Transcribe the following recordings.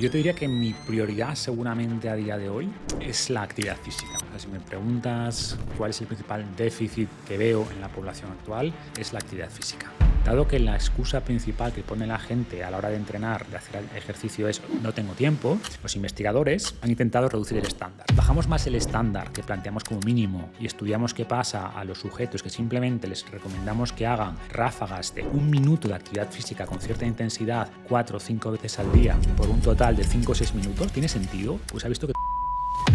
Yo te diría que mi prioridad seguramente a día de hoy es la actividad física. O sea, si me preguntas cuál es el principal déficit que veo en la población actual, es la actividad física. Dado que la excusa principal que pone la gente a la hora de entrenar, de hacer ejercicio es no tengo tiempo, los investigadores han intentado reducir el estándar. Bajamos más el estándar que planteamos como mínimo y estudiamos qué pasa a los sujetos que simplemente les recomendamos que hagan ráfagas de 1 minuto de actividad física con cierta intensidad 4 o 5 veces al día por un total de 5 o 6 minutos. ¿Tiene sentido? Pues ha visto que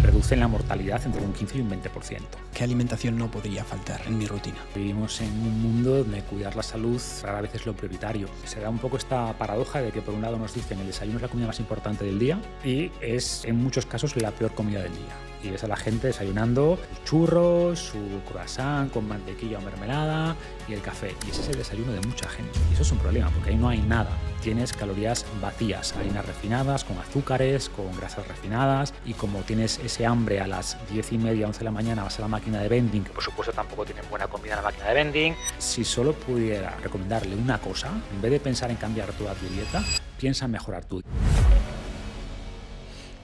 reducen la mortalidad entre un 15 y un 20%. ¿Qué alimentación no podría faltar en mi rutina? Vivimos en un mundo donde cuidar la salud rara vez es lo prioritario. Se da un poco esta paradoja de que por un lado nos dicen el desayuno es la comida más importante del día y es en muchos casos la peor comida del día. Y ves a la gente desayunando sus churros, su croissant con mantequilla o mermelada y el café. Y ese es el desayuno de mucha gente. Y eso es un problema porque ahí no hay nada. Tienes calorías vacías, harinas refinadas, con azúcares, con grasas refinadas. Y como tienes ese hambre a las 10:30, 11 de la mañana, vas a la máquina de vending, que por supuesto tampoco tienen buena comida en la máquina de vending. Si solo pudiera recomendarle una cosa, en vez de pensar en cambiar toda tu dieta, piensa en mejorar tu dieta.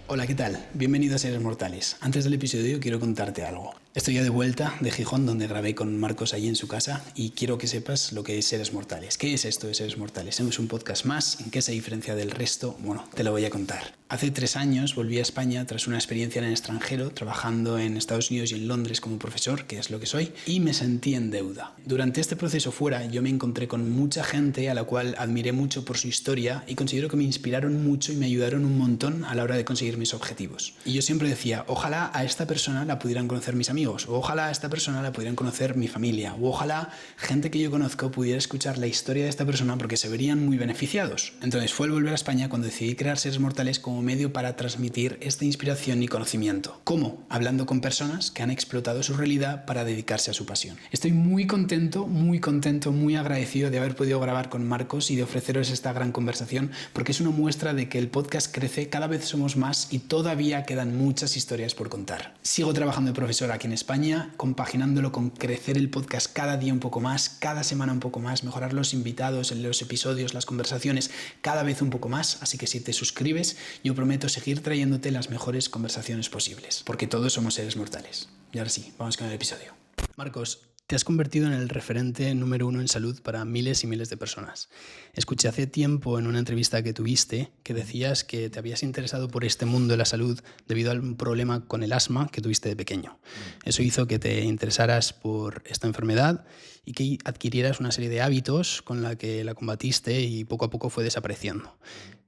Hola, ¿qué tal? Bienvenido a Seres Mortales. Antes del episodio quiero contarte algo. Estoy ya de vuelta de Gijón, donde grabé con Marcos allí en su casa, y quiero que sepas lo que es Seres Mortales. ¿Qué es esto de Seres Mortales? Es un podcast más. ¿En qué se diferencia del resto? Bueno, te lo voy a contar. Hace 3 años volví a España tras una experiencia en el extranjero, trabajando en Estados Unidos y en Londres como profesor, que es lo que soy, y me sentí en deuda. Durante este proceso fuera yo me encontré con mucha gente a la cual admiré mucho por su historia y considero que me inspiraron mucho y me ayudaron un montón a la hora de conseguir mis objetivos. Y yo siempre decía, ojalá a esta persona la pudieran conocer mis amigos, o ojalá a esta persona la pudieran conocer mi familia, o ojalá gente que yo conozco pudiera escuchar la historia de esta persona porque se verían muy beneficiados. Entonces fue al volver a España cuando decidí crear Seres Mortales como medio para transmitir esta inspiración y conocimiento. ¿Cómo? Hablando con personas que han explotado su realidad para dedicarse a su pasión. Estoy muy contento, muy agradecido de haber podido grabar con Marcos y de ofreceros esta gran conversación, porque es una muestra de que el podcast crece, cada vez somos más y todavía quedan muchas historias por contar. Sigo trabajando de profesor aquí en España, compaginándolo con crecer el podcast cada día un poco más, cada semana un poco más, mejorar los invitados, los episodios, las conversaciones cada vez un poco más, así que si te suscribes, yo prometo seguir trayéndote las mejores conversaciones posibles, porque todos somos seres mortales. Y ahora sí, vamos con el episodio. Marcos, te has convertido en el referente número 1 en salud para miles y miles de personas. Escuché hace tiempo en una entrevista que tuviste que decías que te habías interesado por este mundo de la salud debido a un problema con el asma que tuviste de pequeño. Eso hizo que te interesaras por esta enfermedad y que adquirieras una serie de hábitos con la que la combatiste y poco a poco fue desapareciendo.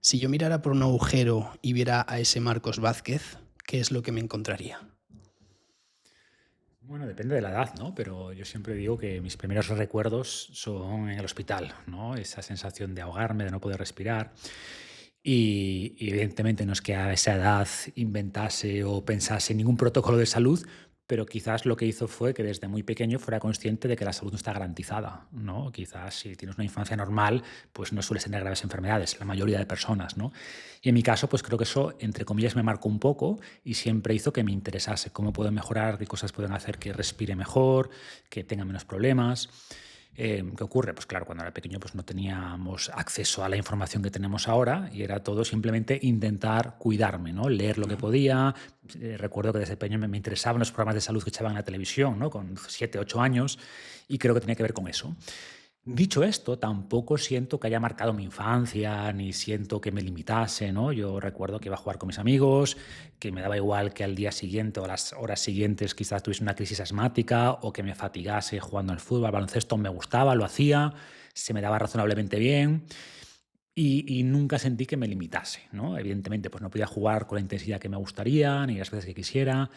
Si yo mirara por un agujero y viera a ese Marcos Vázquez, ¿qué es lo que me encontraría? Bueno, depende de la edad, ¿no? Pero yo siempre digo que mis primeros recuerdos son en el hospital, ¿no? Esa sensación de ahogarme, de no poder respirar. Y evidentemente no es que a esa edad inventase o pensase en ningún protocolo de salud, pero quizás lo que hizo fue que desde muy pequeño fuera consciente de que la salud no está garantizada, ¿no? Quizás si tienes una infancia normal, pues no sueles tener graves enfermedades, la mayoría de personas, ¿no? Y en mi caso, pues creo que eso, entre comillas, me marcó un poco y siempre hizo que me interesase cómo puedo mejorar, qué cosas pueden hacer que respire mejor, que tenga menos problemas. ¿Qué ocurre? Pues claro, cuando era pequeño pues no teníamos acceso a la información que tenemos ahora y era todo simplemente intentar cuidarme, ¿no? Leer lo que podía. Recuerdo que desde pequeño me interesaban los programas de salud que echaban en la televisión, ¿no? Con 7, 8 años, y creo que tenía que ver con eso. Dicho esto, tampoco siento que haya marcado mi infancia, ni siento que me limitase, ¿no? Yo recuerdo que iba a jugar con mis amigos, que me daba igual que al día siguiente o a las horas siguientes quizás tuviese una crisis asmática o que me fatigase jugando al fútbol, al baloncesto, me gustaba, lo hacía, se me daba razonablemente bien y nunca sentí que me limitase, ¿no? Evidentemente, pues no podía jugar con la intensidad que me gustaría ni las veces que quisiera,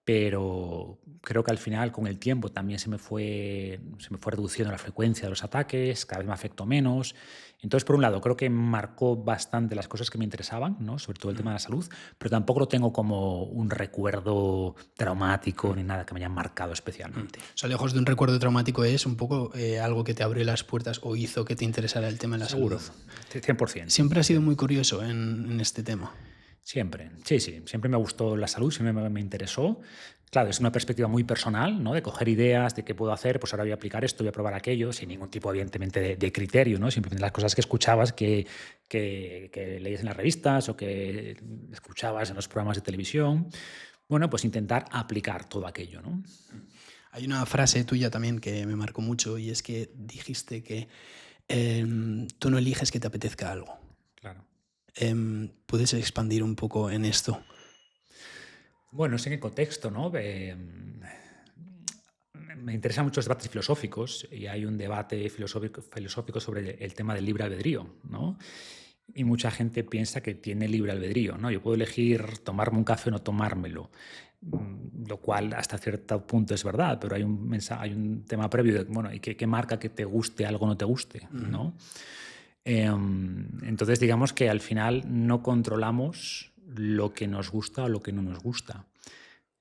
pero creo que al final, con el tiempo, también se me fue reduciendo la frecuencia de los ataques, cada vez me afectó menos. Entonces, por un lado, creo que marcó bastante las cosas que me interesaban, ¿no? Sobre todo el tema de la salud, pero tampoco lo tengo como un recuerdo traumático ni nada que me haya marcado especialmente. O sea, lejos de un recuerdo traumático, es un poco algo que te abrió las puertas o hizo que te interesara el tema de la Seguro, salud. 100%. Siempre has sido muy curioso en este tema. Siempre, sí, sí, siempre me gustó la salud, siempre me interesó. Claro, es una perspectiva muy personal, ¿no? De coger ideas, de qué puedo hacer, pues ahora voy a aplicar esto, voy a probar aquello, sin ningún tipo, evidentemente, de criterio, ¿no? Simplemente las cosas que escuchabas, que leías en las revistas o que escuchabas en los programas de televisión. Bueno, pues intentar aplicar todo aquello, ¿no? Hay una frase tuya también que me marcó mucho y es que dijiste que tú no eliges que te apetezca algo. Claro. ¿Puedes expandir un poco en esto? Bueno, no sé en qué contexto, ¿no? Me interesan mucho los debates filosóficos y hay un debate filosófico sobre el tema del libre albedrío, ¿no? Y mucha gente piensa que tiene libre albedrío, ¿no? Yo puedo elegir tomarme un café o no tomármelo, lo cual hasta cierto punto es verdad, pero hay hay un tema previo de, bueno, ¿y qué marca que te guste algo o no te guste, ¿no? Entonces, digamos que al final no controlamos lo que nos gusta o lo que no nos gusta.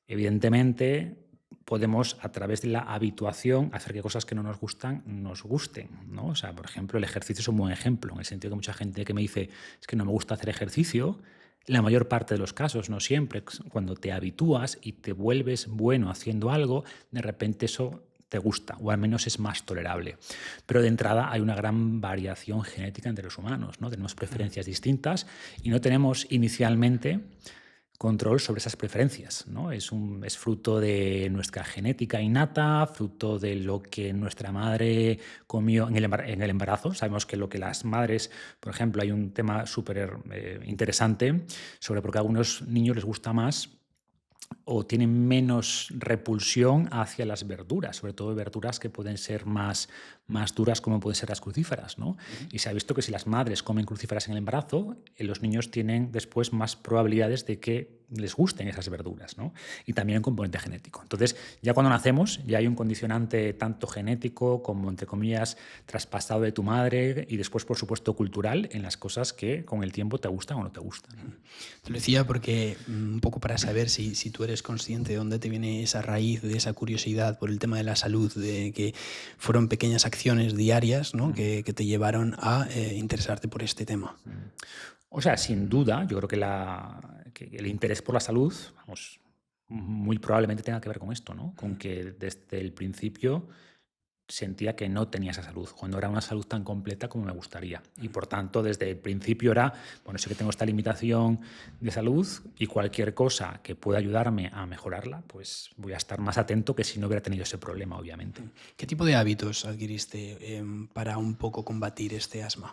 Evidentemente, podemos, a través de la habituación, hacer que cosas que no nos gustan nos gusten, ¿no? O sea, por ejemplo, el ejercicio es un buen ejemplo, en el sentido que mucha gente que me dice es que no me gusta hacer ejercicio, la mayor parte de los casos, no siempre, cuando te habitúas y te vuelves bueno haciendo algo, de repente eso te gusta, o al menos es más tolerable. Pero de entrada hay una gran variación genética entre los humanos, ¿no? Tenemos preferencias distintas y no tenemos inicialmente control sobre esas preferencias, ¿no? Es fruto de nuestra genética innata, fruto de lo que nuestra madre comió en el embarazo. Sabemos que lo que las madres, por ejemplo, hay un tema súper interesante sobre por qué a algunos niños les gusta más o tienen menos repulsión hacia las verduras, sobre todo verduras que pueden ser más duras, como pueden ser las crucíferas, ¿no? Y se ha visto que si las madres comen crucíferas en el embarazo, los niños tienen después más probabilidades de que les gusten esas verduras, ¿no? Y también un componente genético. Entonces, ya cuando nacemos, ya hay un condicionante tanto genético como, entre comillas, traspasado de tu madre y después, por supuesto, cultural en las cosas que con el tiempo te gustan o no te gustan. Te lo decía porque un poco para saber si tú eres consciente de dónde te viene esa raíz de esa curiosidad por el tema de la salud, de que fueron pequeñas acciones diarias, ¿no? que te llevaron a interesarte por este tema. O sea, sin duda, yo creo que el interés por la salud, vamos, muy probablemente tenga que ver con esto, ¿no? Con que desde el principio sentía que no tenía esa salud, cuando era una salud tan completa como me gustaría. Y por tanto, desde el principio era, bueno, sé que tengo esta limitación de salud y cualquier cosa que pueda ayudarme a mejorarla, pues voy a estar más atento que si no hubiera tenido ese problema, obviamente. ¿Qué tipo de hábitos adquiriste para un poco combatir este asma?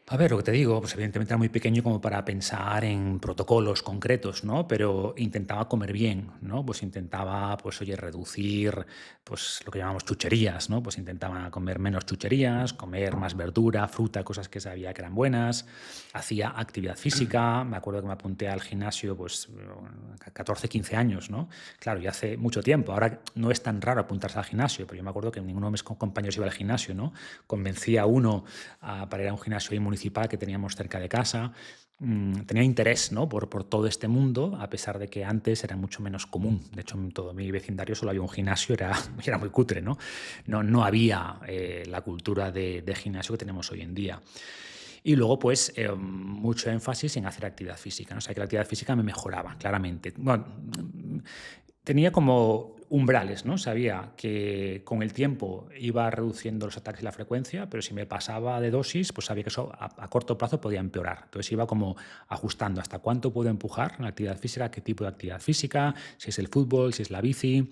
A ver, lo que te digo, pues evidentemente era muy pequeño como para pensar en protocolos concretos, ¿no? Pero intentaba comer bien, ¿no? Pues intentaba, pues oye, reducir, pues lo que llamamos chucherías, ¿no? Pues intentaba comer menos chucherías, comer más verdura, fruta, cosas que sabía que eran buenas. Hacía actividad física, me acuerdo que me apunté al gimnasio, pues 14, 15 años, ¿no? Claro, ya hace mucho tiempo. Ahora no es tan raro apuntarse al gimnasio, pero yo me acuerdo que ninguno de mis compañeros iba al gimnasio, ¿no? Convencí a uno para ir a un gimnasio municipal que teníamos cerca de casa. Tenía interés, ¿no? por todo este mundo, a pesar de que antes era mucho menos común. De hecho, en todo mi vecindario solo había un gimnasio, era muy cutre, ¿no? No había la cultura de gimnasio que tenemos hoy en día. Y luego, pues, mucho énfasis en hacer actividad física, ¿no? O sea, que la actividad física me mejoraba, claramente. Bueno, tenía como umbrales, ¿no? Sabía que con el tiempo iba reduciendo los ataques y la frecuencia, pero si me pasaba de dosis, pues sabía que eso a corto plazo podía empeorar. Entonces iba como ajustando hasta cuánto puedo empujar la actividad física, qué tipo de actividad física, si es el fútbol, si es la bici.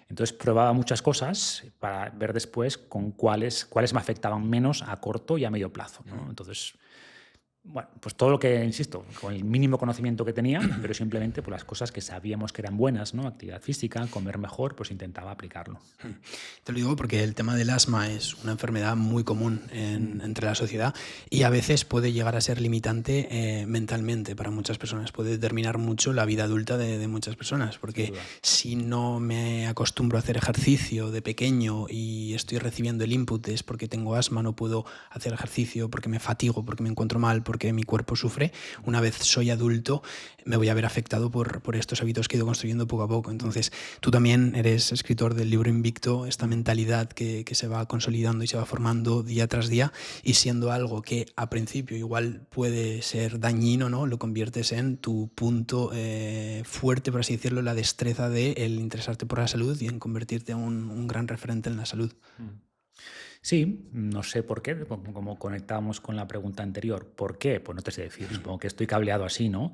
Entonces probaba muchas cosas para ver después con cuáles me afectaban menos a corto y a medio plazo, ¿no? Entonces, bueno, pues todo lo que, insisto, con el mínimo conocimiento que tenía, pero simplemente por las cosas que sabíamos que eran buenas, ¿no? Actividad física, comer mejor, pues intentaba aplicarlo. Te lo digo porque el tema del asma es una enfermedad muy común entre la sociedad y a veces puede llegar a ser limitante mentalmente para muchas personas. Puede determinar mucho la vida adulta de muchas personas, porque si no me acostumbro a hacer ejercicio de pequeño y estoy recibiendo el input es porque tengo asma, no puedo hacer ejercicio, porque me fatigo, porque me encuentro mal, porque mi cuerpo sufre, una vez soy adulto me voy a ver afectado por estos hábitos que he ido construyendo poco a poco. Entonces, tú también eres escritor del libro Invicto, esta mentalidad que se va consolidando y se va formando día tras día, y siendo algo que a principio igual puede ser dañino, ¿no? Lo conviertes en tu punto fuerte, por así decirlo, la destreza de el interesarte por la salud y en convertirte en un gran referente en la salud. Sí, no sé por qué, como conectábamos con la pregunta anterior. ¿Por qué? Pues no te sé decir. Supongo que estoy cableado así, ¿no?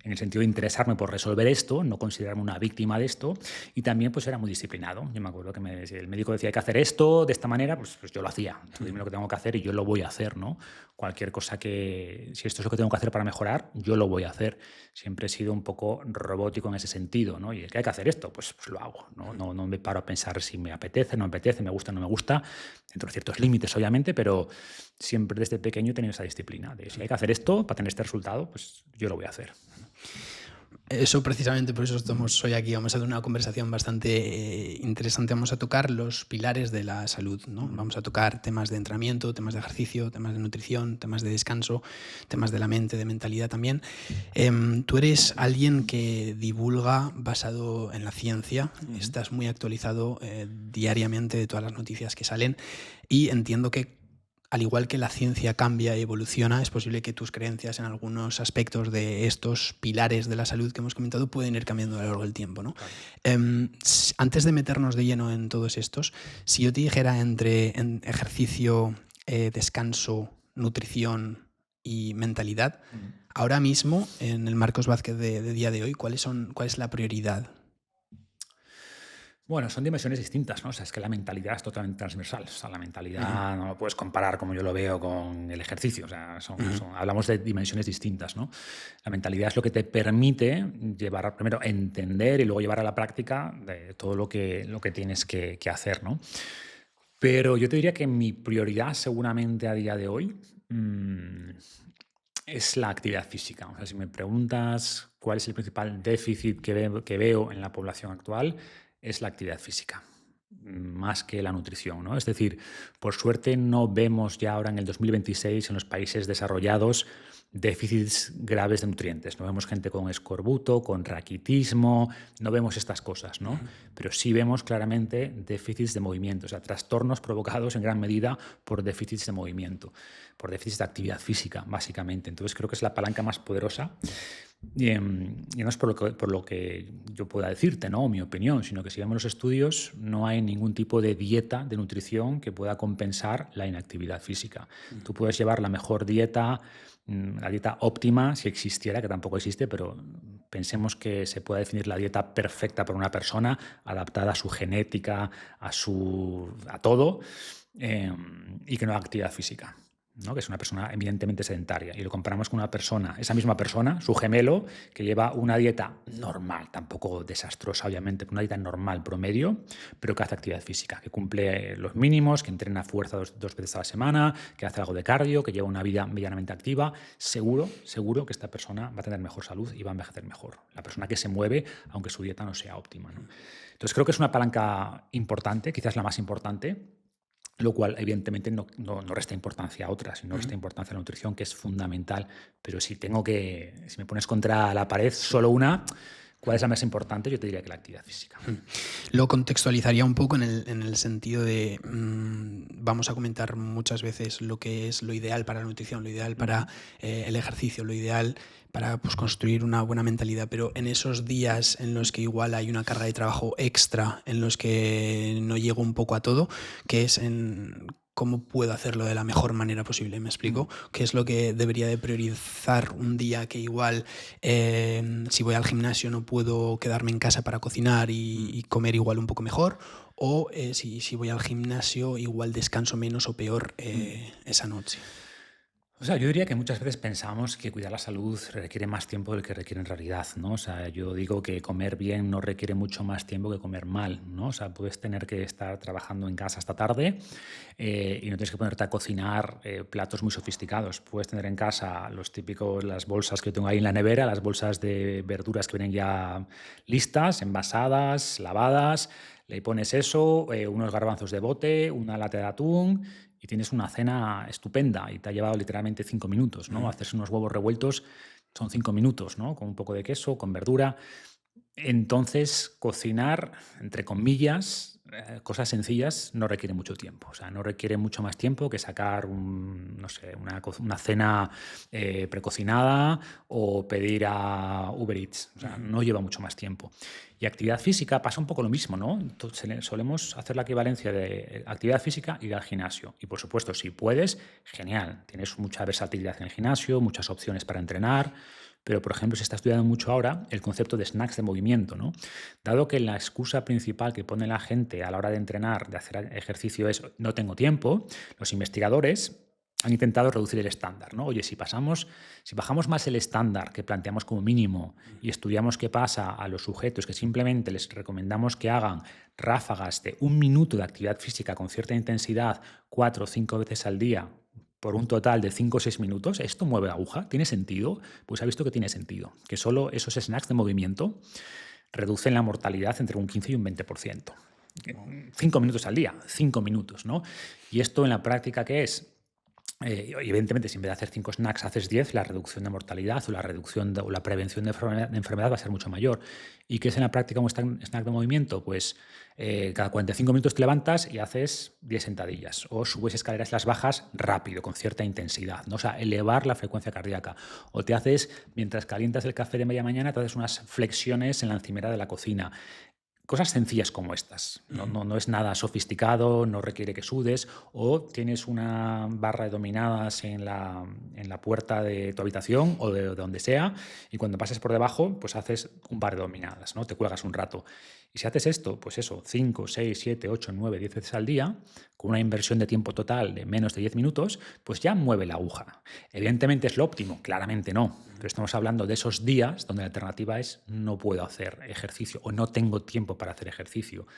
En el sentido de interesarme por resolver esto, no considerarme una víctima de esto, y también pues era muy disciplinado. Yo me acuerdo que si el médico decía hay que hacer esto de esta manera, pues yo lo hacía. Tú dime lo que tengo que hacer y yo lo voy a hacer, ¿no? Cualquier cosa si esto es lo que tengo que hacer para mejorar, yo lo voy a hacer. Siempre he sido un poco robótico en ese sentido, ¿no? Y que hay que hacer esto, pues lo hago, ¿no? No me paro a pensar si me apetece, no me apetece, me gusta, no me gusta, dentro de ciertos límites, obviamente, pero siempre desde pequeño he tenido esa disciplina de si hay que hacer esto para tener este resultado, pues yo lo voy a hacer. Eso precisamente, por eso estamos hoy aquí. Vamos a tener una conversación bastante interesante. Vamos a tocar los pilares de la salud, ¿no? Vamos a tocar temas de entrenamiento, temas de ejercicio, temas de nutrición, temas de descanso, temas de la mente, de mentalidad también. Tú eres alguien que divulga basado en la ciencia. Estás muy actualizado diariamente de todas las noticias que salen, y entiendo que al igual que la ciencia cambia y evoluciona, es posible que tus creencias en algunos aspectos de estos pilares de la salud que hemos comentado pueden ir cambiando a lo largo del tiempo, ¿no? Antes de meternos de lleno en todos estos, si yo te dijera en ejercicio, descanso, nutrición y mentalidad, ahora mismo, en el Marcos Vázquez de día de hoy, ¿cuál es la prioridad? Bueno, son dimensiones distintas, ¿no? O sea, es que la mentalidad es totalmente transversal. O sea, la mentalidad no lo puedes comparar, como yo lo veo, con el ejercicio. O sea, hablamos de dimensiones distintas, ¿no? La mentalidad es lo que te permite llevar, primero, entender y luego llevar a la práctica de todo lo que tienes que hacer, ¿no? Pero yo te diría que mi prioridad, seguramente a día de hoy, es la actividad física. O sea, si me preguntas cuál es el principal déficit que veo en la población actual, es la actividad física, más que la nutrición, ¿no? Es decir, por suerte no vemos ya ahora en el 2026 en los países desarrollados déficits graves de nutrientes. No vemos gente con escorbuto, con raquitismo, no vemos estas cosas, ¿no? Pero sí vemos claramente déficits de movimiento, o sea, trastornos provocados en gran medida por déficits de movimiento, por déficits de actividad física, básicamente. Entonces creo que es la palanca más poderosa. Y no es por lo que yo pueda decirte, ¿no? Mi opinión, sino que si vemos los estudios, no hay ningún tipo de dieta de nutrición que pueda compensar la inactividad física. Tú puedes llevar la mejor dieta, la dieta óptima, si existiera, que tampoco existe, pero pensemos que se pueda definir la dieta perfecta para una persona, adaptada a su genética, a todo, y que no haga actividad física, ¿no? Que es una persona evidentemente sedentaria, y lo comparamos con una persona, esa misma persona, su gemelo, que lleva una dieta normal, tampoco desastrosa obviamente, pero una dieta normal, promedio, pero que hace actividad física, que cumple los mínimos, que entrena fuerza dos veces a la semana, que hace algo de cardio, que lleva una vida medianamente activa, seguro que esta persona va a tener mejor salud y va a envejecer mejor. La persona que se mueve, aunque su dieta no sea óptima, ¿no? Entonces creo que es una palanca importante, quizás la más importante, lo cual evidentemente no resta importancia a otras, sino resta importancia a la nutrición, que es fundamental. Pero si me pones contra la pared solo una, ¿cuál es la más importante? Yo te diría que la actividad física. Lo contextualizaría un poco en el sentido de, vamos a comentar muchas veces lo que es lo ideal para la nutrición, lo ideal para el ejercicio, lo ideal para construir una buena mentalidad, pero en esos días en los que igual hay una carga de trabajo extra, en los que no llego un poco a todo, que es en cómo puedo hacerlo de la mejor manera posible, ¿me explico? ¿Qué es lo que debería de priorizar un día que igual si voy al gimnasio no puedo quedarme en casa para cocinar y comer igual un poco mejor? O si voy al gimnasio igual descanso menos o peor esa noche. O sea, yo diría que muchas veces pensamos que cuidar la salud requiere más tiempo del que requiere en realidad, ¿no? O sea, yo digo que comer bien no requiere mucho más tiempo que comer mal, ¿no? O sea, puedes tener que estar trabajando en casa hasta tarde y no tienes que ponerte a cocinar platos muy sofisticados. Puedes tener en casa las bolsas que tengo ahí en la nevera, las bolsas de verduras que vienen ya listas, envasadas, lavadas. Le pones eso, unos garbanzos de bote, una lata de atún y tienes una cena estupenda y te ha llevado literalmente 5 minutos, ¿no? Hacerse unos huevos revueltos son 5 minutos, ¿no? Con un poco de queso, con verdura. Entonces, cocinar, entre comillas, cosas sencillas no requiere mucho tiempo. O sea, no requiere mucho más tiempo que sacar no sé, una cena precocinada o pedir a Uber Eats. O sea, no lleva mucho más tiempo. Y actividad física pasa un poco lo mismo, ¿no? Entonces, solemos hacer la equivalencia de actividad física y ir al gimnasio. Y, por supuesto, si puedes, genial. Tienes mucha versatilidad en el gimnasio, muchas opciones para entrenar. Pero, por ejemplo, se está estudiando mucho ahora el concepto de snacks de movimiento, ¿no? Dado que la excusa principal que pone la gente a la hora de entrenar, de hacer ejercicio es no tengo tiempo, los investigadores han intentado reducir el estándar, ¿no? Oye, si bajamos más el estándar que planteamos como mínimo y estudiamos qué pasa a los sujetos que simplemente les recomendamos que hagan ráfagas de 1 minuto de actividad física con cierta intensidad 4 o 5 veces al día, por un total de 5 o 6 minutos, ¿esto mueve la aguja? ¿Tiene sentido? Pues ha visto que tiene sentido, que solo esos snacks de movimiento reducen la mortalidad entre un 15 y un 20%. 5 minutos al día, 5 minutos, ¿no? Y esto en la práctica, ¿qué es? Evidentemente, si en vez de hacer 5 snacks haces 10, la reducción de mortalidad o la prevención de enfermedad va a ser mucho mayor. ¿Y qué es en la práctica un snack de movimiento? Pues cada 45 minutos te levantas y haces 10 sentadillas o subes escaleras y las bajas rápido, con cierta intensidad, ¿no? O sea, elevar la frecuencia cardíaca. O te haces, mientras calientas el café de media mañana, te haces unas flexiones en la encimera de la cocina. Cosas sencillas como estas. No es nada sofisticado, no requiere que sudes, o tienes una barra de dominadas en la puerta de tu habitación o de donde sea, y cuando pases por debajo, pues haces un par de dominadas, ¿no? Te cuelgas un rato. Y si haces esto, pues eso, 5, 6, 7, 8, 9, 10 veces al día, con una inversión de tiempo total de menos de 10 minutos, pues ya mueve la aguja. Evidentemente es lo óptimo, claramente no, pero estamos hablando de esos días donde la alternativa es no puedo hacer ejercicio o no tengo tiempo para hacer ejercicio.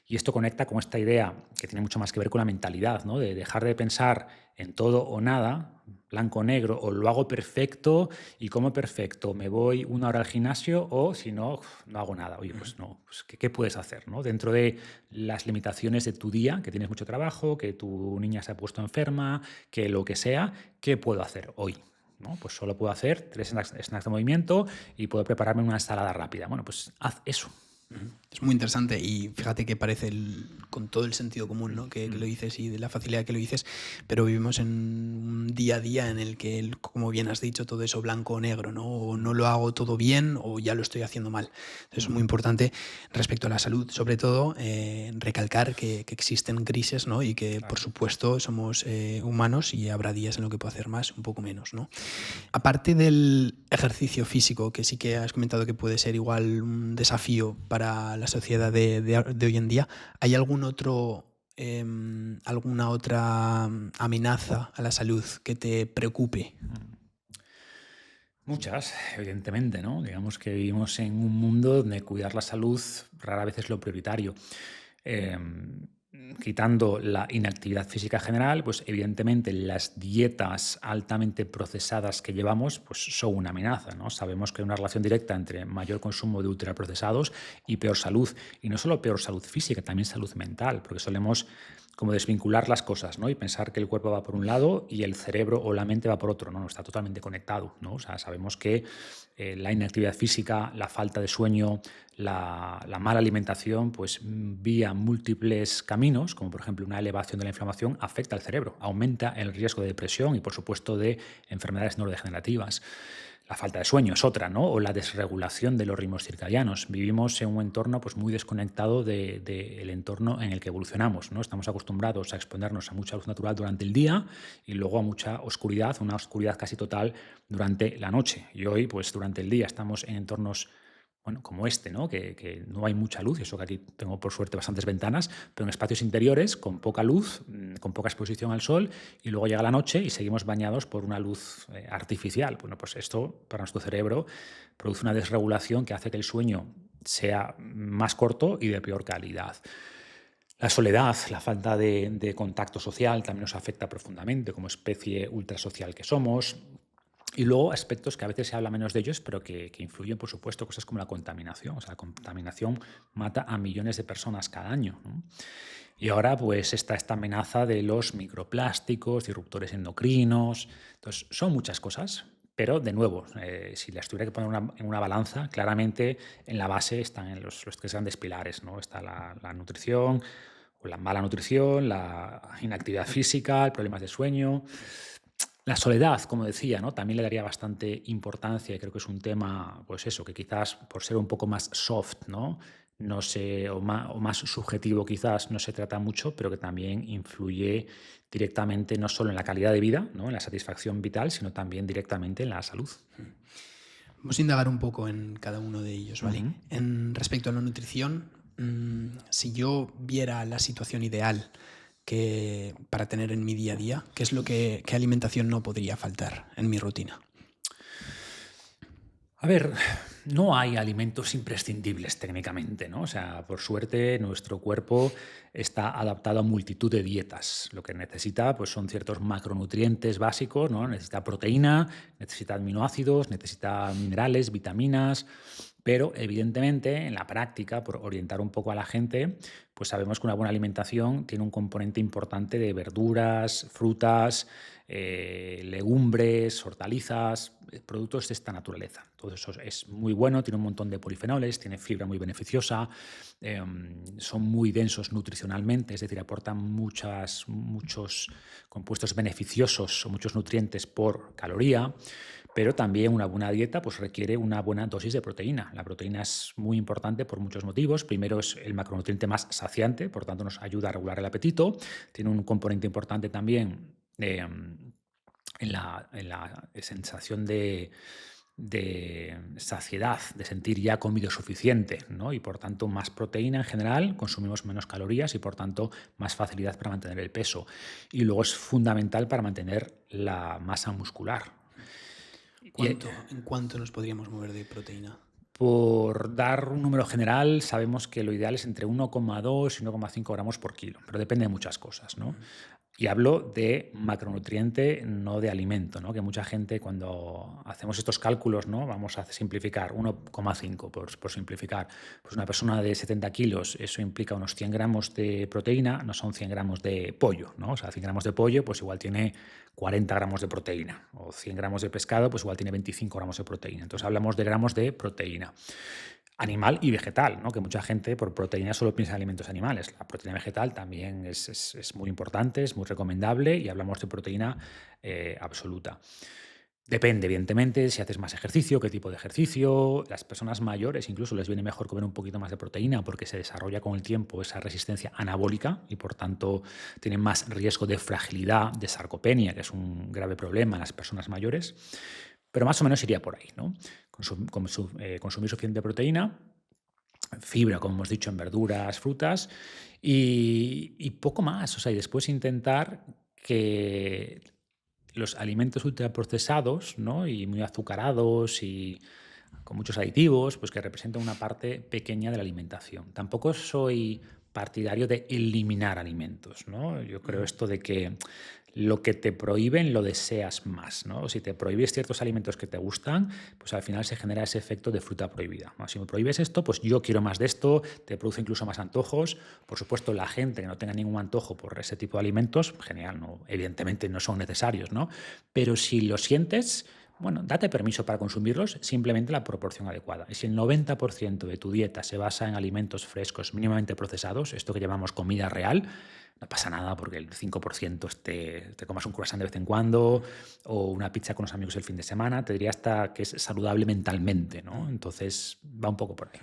Y esto conecta con esta idea que tiene mucho más que ver con la mentalidad, ¿no? De dejar de pensar en todo o nada, blanco o negro, o lo hago perfecto y como perfecto me voy 1 hora al gimnasio o si no, no hago nada. Oye, pues no, pues ¿qué puedes hacer, ¿no? Dentro de las limitaciones de tu día, que tienes mucho trabajo, que tu niña se ha puesto enferma, que lo que sea, ¿qué puedo hacer hoy? ¿No? Pues solo puedo hacer 3 snacks de movimiento y puedo prepararme una ensalada rápida. Bueno, pues haz eso. Es muy interesante y fíjate que parece con todo el sentido común, ¿no? que lo dices y de la facilidad que lo dices, pero vivimos en un día a día en el que, como bien has dicho, todo eso blanco o negro, ¿no? O no lo hago todo bien o ya lo estoy haciendo mal. Entonces es muy importante respecto a la salud, sobre todo, recalcar que existen grises, ¿no? Y que, por supuesto, somos humanos y habrá días en los que puedo hacer más, un poco menos, ¿no? Aparte del ejercicio físico, que sí que has comentado que puede ser igual un desafío para la sociedad de hoy en día, ¿hay alguna otra amenaza a la salud que te preocupe? Muchas, evidentemente, ¿no? Digamos que vivimos en un mundo donde cuidar la salud rara vez es lo prioritario. Quitando la inactividad física general, pues evidentemente las dietas altamente procesadas que llevamos pues son una amenaza, ¿no? Sabemos que hay una relación directa entre mayor consumo de ultraprocesados y peor salud. Y no solo peor salud física, también salud mental, porque solemos como desvincular las cosas, ¿no? Y pensar que el cuerpo va por un lado y el cerebro o la mente va por otro. No, está totalmente conectado, ¿no? O sea, sabemos que la inactividad física, la falta de sueño, la mala alimentación, pues vía múltiples caminos, como por ejemplo una elevación de la inflamación, afecta al cerebro, aumenta el riesgo de depresión y por supuesto de enfermedades neurodegenerativas. La falta de sueño es otra, ¿no? O la desregulación de los ritmos circadianos. Vivimos en un entorno pues, muy desconectado del entorno en el que evolucionamos, ¿no? Estamos acostumbrados a exponernos a mucha luz natural durante el día y luego a mucha oscuridad, una oscuridad casi total durante la noche. Y hoy, pues durante el día estamos en entornos como este, ¿no? Que no hay mucha luz, y eso que aquí tengo por suerte bastantes ventanas, pero en espacios interiores con poca luz, con poca exposición al sol, y luego llega la noche y seguimos bañados por una luz artificial. Bueno, pues esto para nuestro cerebro produce una desregulación que hace que el sueño sea más corto y de peor calidad. La soledad, la falta de contacto social también nos afecta profundamente como especie ultrasocial que somos. Y luego aspectos que a veces se habla menos de ellos, pero que influyen, por supuesto, cosas como la contaminación. O sea, la contaminación mata a millones de personas cada año, ¿no? Y ahora pues está esta amenaza de los microplásticos, disruptores endocrinos. Entonces, son muchas cosas, pero de nuevo, si las tuviera que poner en una balanza, claramente en la base están en los tres grandes pilares, ¿no? Está la nutrición, o la mala nutrición, la inactividad física, problemas de sueño. La soledad, como decía, ¿no? También le daría bastante importancia y creo que es un tema, pues eso, que quizás por ser un poco más soft, ¿no? No sé, o más subjetivo quizás no se trata mucho, pero que también influye directamente no solo en la calidad de vida, ¿no? En la satisfacción vital, sino también directamente en la salud. Vamos a indagar un poco en cada uno de ellos, ¿vale? Ujú. En respecto a la nutrición, si yo viera la situación ideal para tener en mi día a día, ¿qué alimentación no podría faltar en mi rutina? A ver, no hay alimentos imprescindibles técnicamente, ¿no? O sea, por suerte nuestro cuerpo está adaptado a multitud de dietas. Lo que necesita pues, son ciertos macronutrientes básicos, ¿no? Necesita proteína, necesita aminoácidos, necesita minerales, vitaminas, pero evidentemente en la práctica, por orientar un poco a la gente, pues sabemos que una buena alimentación tiene un componente importante de verduras, frutas, legumbres, hortalizas, productos de esta naturaleza. Todo eso es muy bueno, tiene un montón de polifenoles, tiene fibra muy beneficiosa, son muy densos nutricionalmente, es decir, aportan muchos compuestos beneficiosos o muchos nutrientes por caloría, pero también una buena dieta pues, requiere una buena dosis de proteína. La proteína es muy importante por muchos motivos. Primero, es el macronutriente más saciante, por tanto nos ayuda a regular el apetito. Tiene un componente importante también en la sensación de saciedad, de sentir ya comido suficiente, ¿no? Y por tanto más proteína en general, consumimos menos calorías y por tanto más facilidad para mantener el peso. Y luego es fundamental para mantener la masa muscular. ¿En cuánto nos podríamos mover de proteína? Por dar un número general, sabemos que lo ideal es entre 1,2 y 1,5 gramos por kilo, pero depende de muchas cosas, ¿no? Y hablo de macronutriente, no de alimento, ¿no? Que mucha gente cuando hacemos estos cálculos, ¿no? Vamos a simplificar, 1,5 por simplificar. Pues una persona de 70 kilos, eso implica unos 100 gramos de proteína, no son 100 gramos de pollo, ¿no? O sea, 100 gramos de pollo, pues igual tiene 40 gramos de proteína. O 100 gramos de pescado, pues igual tiene 25 gramos de proteína. Entonces hablamos de gramos de proteína animal y vegetal, ¿no? Que mucha gente por proteína solo piensa en alimentos animales. La proteína vegetal también es muy importante, es muy recomendable y hablamos de proteína absoluta. Depende, evidentemente, si haces más ejercicio, qué tipo de ejercicio. Las personas mayores incluso les viene mejor comer un poquito más de proteína porque se desarrolla con el tiempo esa resistencia anabólica y por tanto tienen más riesgo de fragilidad, de sarcopenia, que es un grave problema en las personas mayores. Pero más o menos iría por ahí, ¿no? Consumir suficiente proteína, fibra, como hemos dicho, en verduras, frutas y poco más. O sea, y después intentar que los alimentos ultraprocesados, ¿no? Y muy azucarados y con muchos aditivos, pues que representan una parte pequeña de la alimentación. Tampoco soy partidario de eliminar alimentos, ¿no? Yo creo esto de que lo que te prohíben lo deseas más, ¿no? Si te prohíbes ciertos alimentos que te gustan, pues al final se genera ese efecto de fruta prohibida. Si me prohíbes esto, pues yo quiero más de esto, te produce incluso más antojos. Por supuesto, la gente que no tenga ningún antojo por ese tipo de alimentos, genial, no, evidentemente no son necesarios, ¿no? Pero si lo sientes, bueno, date permiso para consumirlos, simplemente la proporción adecuada. Y si el 90% de tu dieta se basa en alimentos frescos mínimamente procesados, esto que llamamos comida real, no pasa nada porque el 5% te comas un croissant de vez en cuando o una pizza con los amigos el fin de semana, te diría hasta que es saludable mentalmente, ¿no? Entonces va un poco por ahí.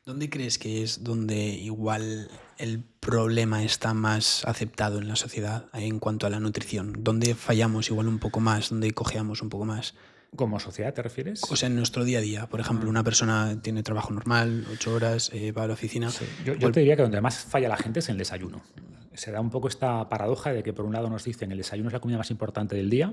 ¿Dónde crees que es donde igual el problema está más aceptado en la sociedad en cuanto a la nutrición? ¿Dónde fallamos igual un poco más? ¿Dónde cojeamos un poco más? ¿Como sociedad te refieres? O sea, en nuestro día a día, por ejemplo, una persona tiene trabajo normal, 8 horas, va a la oficina. Sí. Yo te diría que donde más falla la gente es en el desayuno. Se da un poco esta paradoja de que por un lado nos dicen el desayuno es la comida más importante del día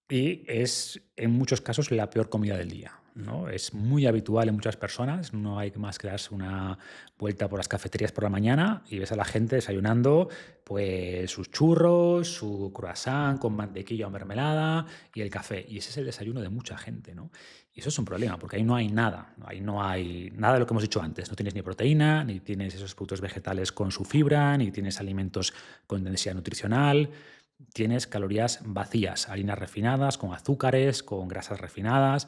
y es en muchos casos la peor comida del día, ¿no? Es muy habitual en muchas personas, no hay más que darse una vuelta por las cafeterías por la mañana y ves a la gente desayunando pues sus churros, su croissant con mantequilla o mermelada y el café. Y ese es el desayuno de mucha gente, ¿no? Y eso es un problema, porque ahí no hay nada, ¿no? Ahí no hay nada de lo que hemos dicho antes. No tienes ni proteína, ni tienes esos productos vegetales con su fibra, ni tienes alimentos con densidad nutricional. Tienes calorías vacías, harinas refinadas, con azúcares, con grasas refinadas.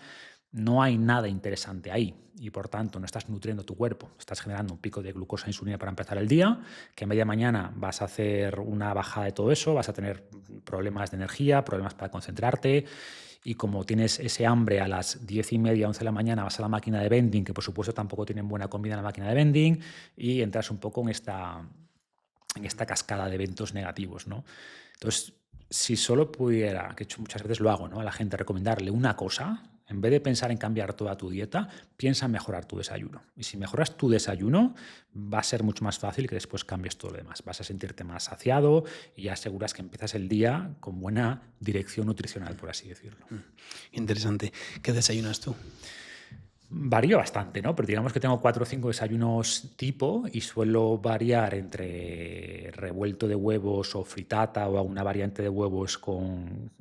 No hay nada interesante ahí y por tanto no estás nutriendo tu cuerpo. Estás generando un pico de glucosa e insulina para empezar el día, que a media mañana vas a hacer una bajada de todo eso, vas a tener problemas de energía, problemas para concentrarte y como tienes ese hambre a las 10:30, 11 de la mañana, vas a la máquina de vending, que por supuesto tampoco tienen buena comida en la máquina de vending y entras un poco en esta cascada de eventos negativos, ¿no? Entonces, si solo pudiera, que muchas veces lo hago, ¿no? A la gente recomendarle una cosa, en vez de pensar en cambiar toda tu dieta, piensa en mejorar tu desayuno. Y si mejoras tu desayuno, va a ser mucho más fácil que después cambies todo lo demás. Vas a sentirte más saciado y ya aseguras que empiezas el día con buena dirección nutricional, por así decirlo. Interesante. ¿Qué desayunas tú? Varío bastante, ¿no? Pero digamos que tengo 4 o 5 desayunos tipo y suelo variar entre revuelto de huevos o fritata o alguna variante de huevos con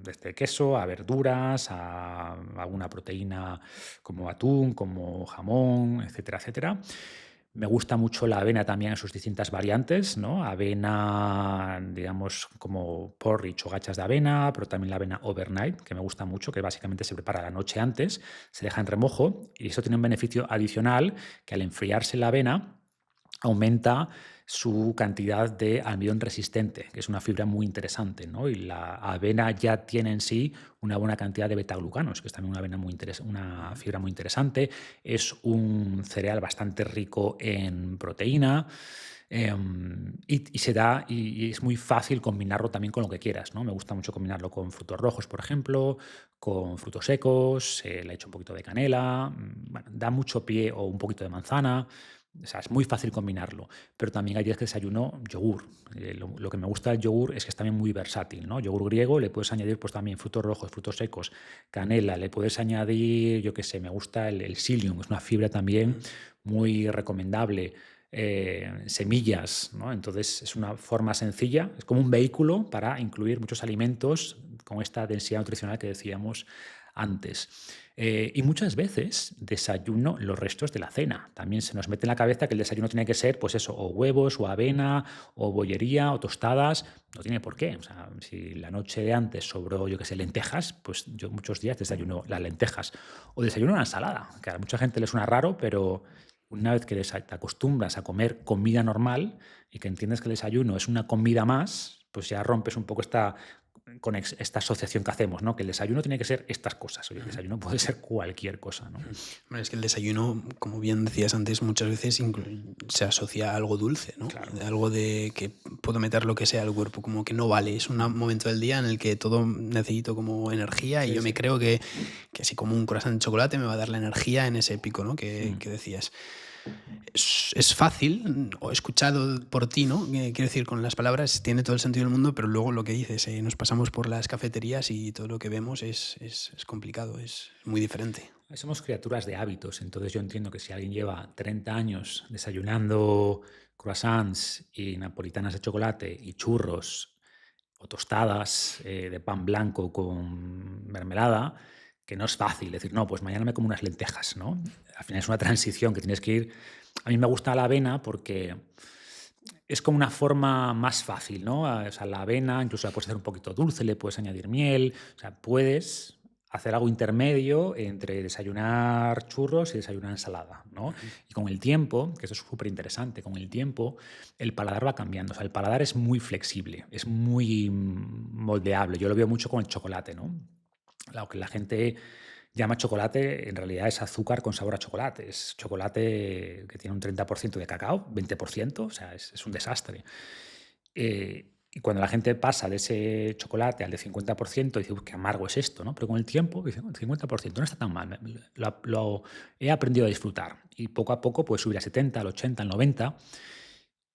desde queso a verduras, a alguna proteína como atún, como jamón, etcétera, etcétera. Me gusta mucho la avena también en sus distintas variantes, ¿no? Avena, digamos, como porridge o gachas de avena, pero también la avena overnight, que me gusta mucho, que básicamente se prepara la noche antes, se deja en remojo y eso tiene un beneficio adicional que al enfriarse la avena aumenta su cantidad de almidón resistente, que es una fibra muy interesante, ¿no? Y la avena ya tiene en sí una buena cantidad de betaglucanos, que es también una fibra muy interesante. Es un cereal bastante rico en proteína. Y se da y es muy fácil combinarlo también con lo que quieras, ¿no? Me gusta mucho combinarlo con frutos rojos, por ejemplo, con frutos secos, le echo un poquito de canela, bueno, da mucho pie o un poquito de manzana. O sea, es muy fácil combinarlo, pero también hay días que desayuno yogur. Lo que me gusta del yogur es que es también muy versátil, ¿no? Yogur griego, le puedes añadir pues también frutos rojos, frutos secos, canela, le puedes añadir, yo qué sé, me gusta el psyllium, es una fibra también muy recomendable. Semillas, ¿no? Entonces es una forma sencilla, es como un vehículo para incluir muchos alimentos con esta densidad nutricional que decíamos antes. Y muchas veces desayuno los restos de la cena. También se nos mete en la cabeza que el desayuno tiene que ser, pues eso, o huevos, o avena, o bollería, o tostadas. No tiene por qué. O sea, si la noche de antes sobró, yo qué sé, lentejas, pues yo muchos días desayuno las lentejas. O desayuno una ensalada, que a mucha gente le suena raro, pero una vez que te acostumbras a comer comida normal y que entiendes que el desayuno es una comida más, pues ya rompes un poco esta asociación que hacemos, ¿no? Que el desayuno tiene que ser estas cosas. Oye, el desayuno puede ser cualquier cosa, ¿no? Bueno, es que el desayuno, como bien decías antes, muchas veces se asocia a algo dulce, ¿no? Claro. Algo de que puedo meter lo que sea al cuerpo, como que no vale. Es un momento del día en el que todo necesito como energía y Sí, yo me sí. creo que si como un croissant de chocolate me va a dar la energía en ese pico, ¿no? Que decías. Es fácil, o escuchado por ti, ¿no? Quiero decir, con las palabras tiene todo el sentido del mundo, pero luego lo que dices, nos pasamos por las cafeterías y todo lo que vemos es complicado, es muy diferente. Somos criaturas de hábitos, entonces yo entiendo que si alguien lleva 30 años desayunando croissants y napolitanas de chocolate y churros o tostadas de pan blanco con mermelada, que no es fácil decir, no, pues mañana me como unas lentejas, ¿no? Al final es una transición que tienes que ir. A mí me gusta la avena porque es como una forma más fácil, ¿no? O sea, la avena incluso la puedes hacer un poquito dulce, le puedes añadir miel, o sea, puedes hacer algo intermedio entre desayunar churros y desayunar ensalada, ¿no? Y con el tiempo, que esto es súper interesante, con el tiempo el paladar va cambiando, o sea, el paladar es muy flexible, es muy moldeable. Yo lo veo mucho con el chocolate, ¿no? Lo que la gente llama chocolate, en realidad es azúcar con sabor a chocolate. Es chocolate que tiene un 30% de cacao, 20%, o sea, es un desastre. Y cuando la gente pasa de ese chocolate al de 50%, dice, uy, qué amargo es esto, ¿no? Pero con el tiempo, dice, "Oh, el 50% no está tan mal, lo he aprendido a disfrutar". Y poco a poco puede subir al 70, al 80, al 90.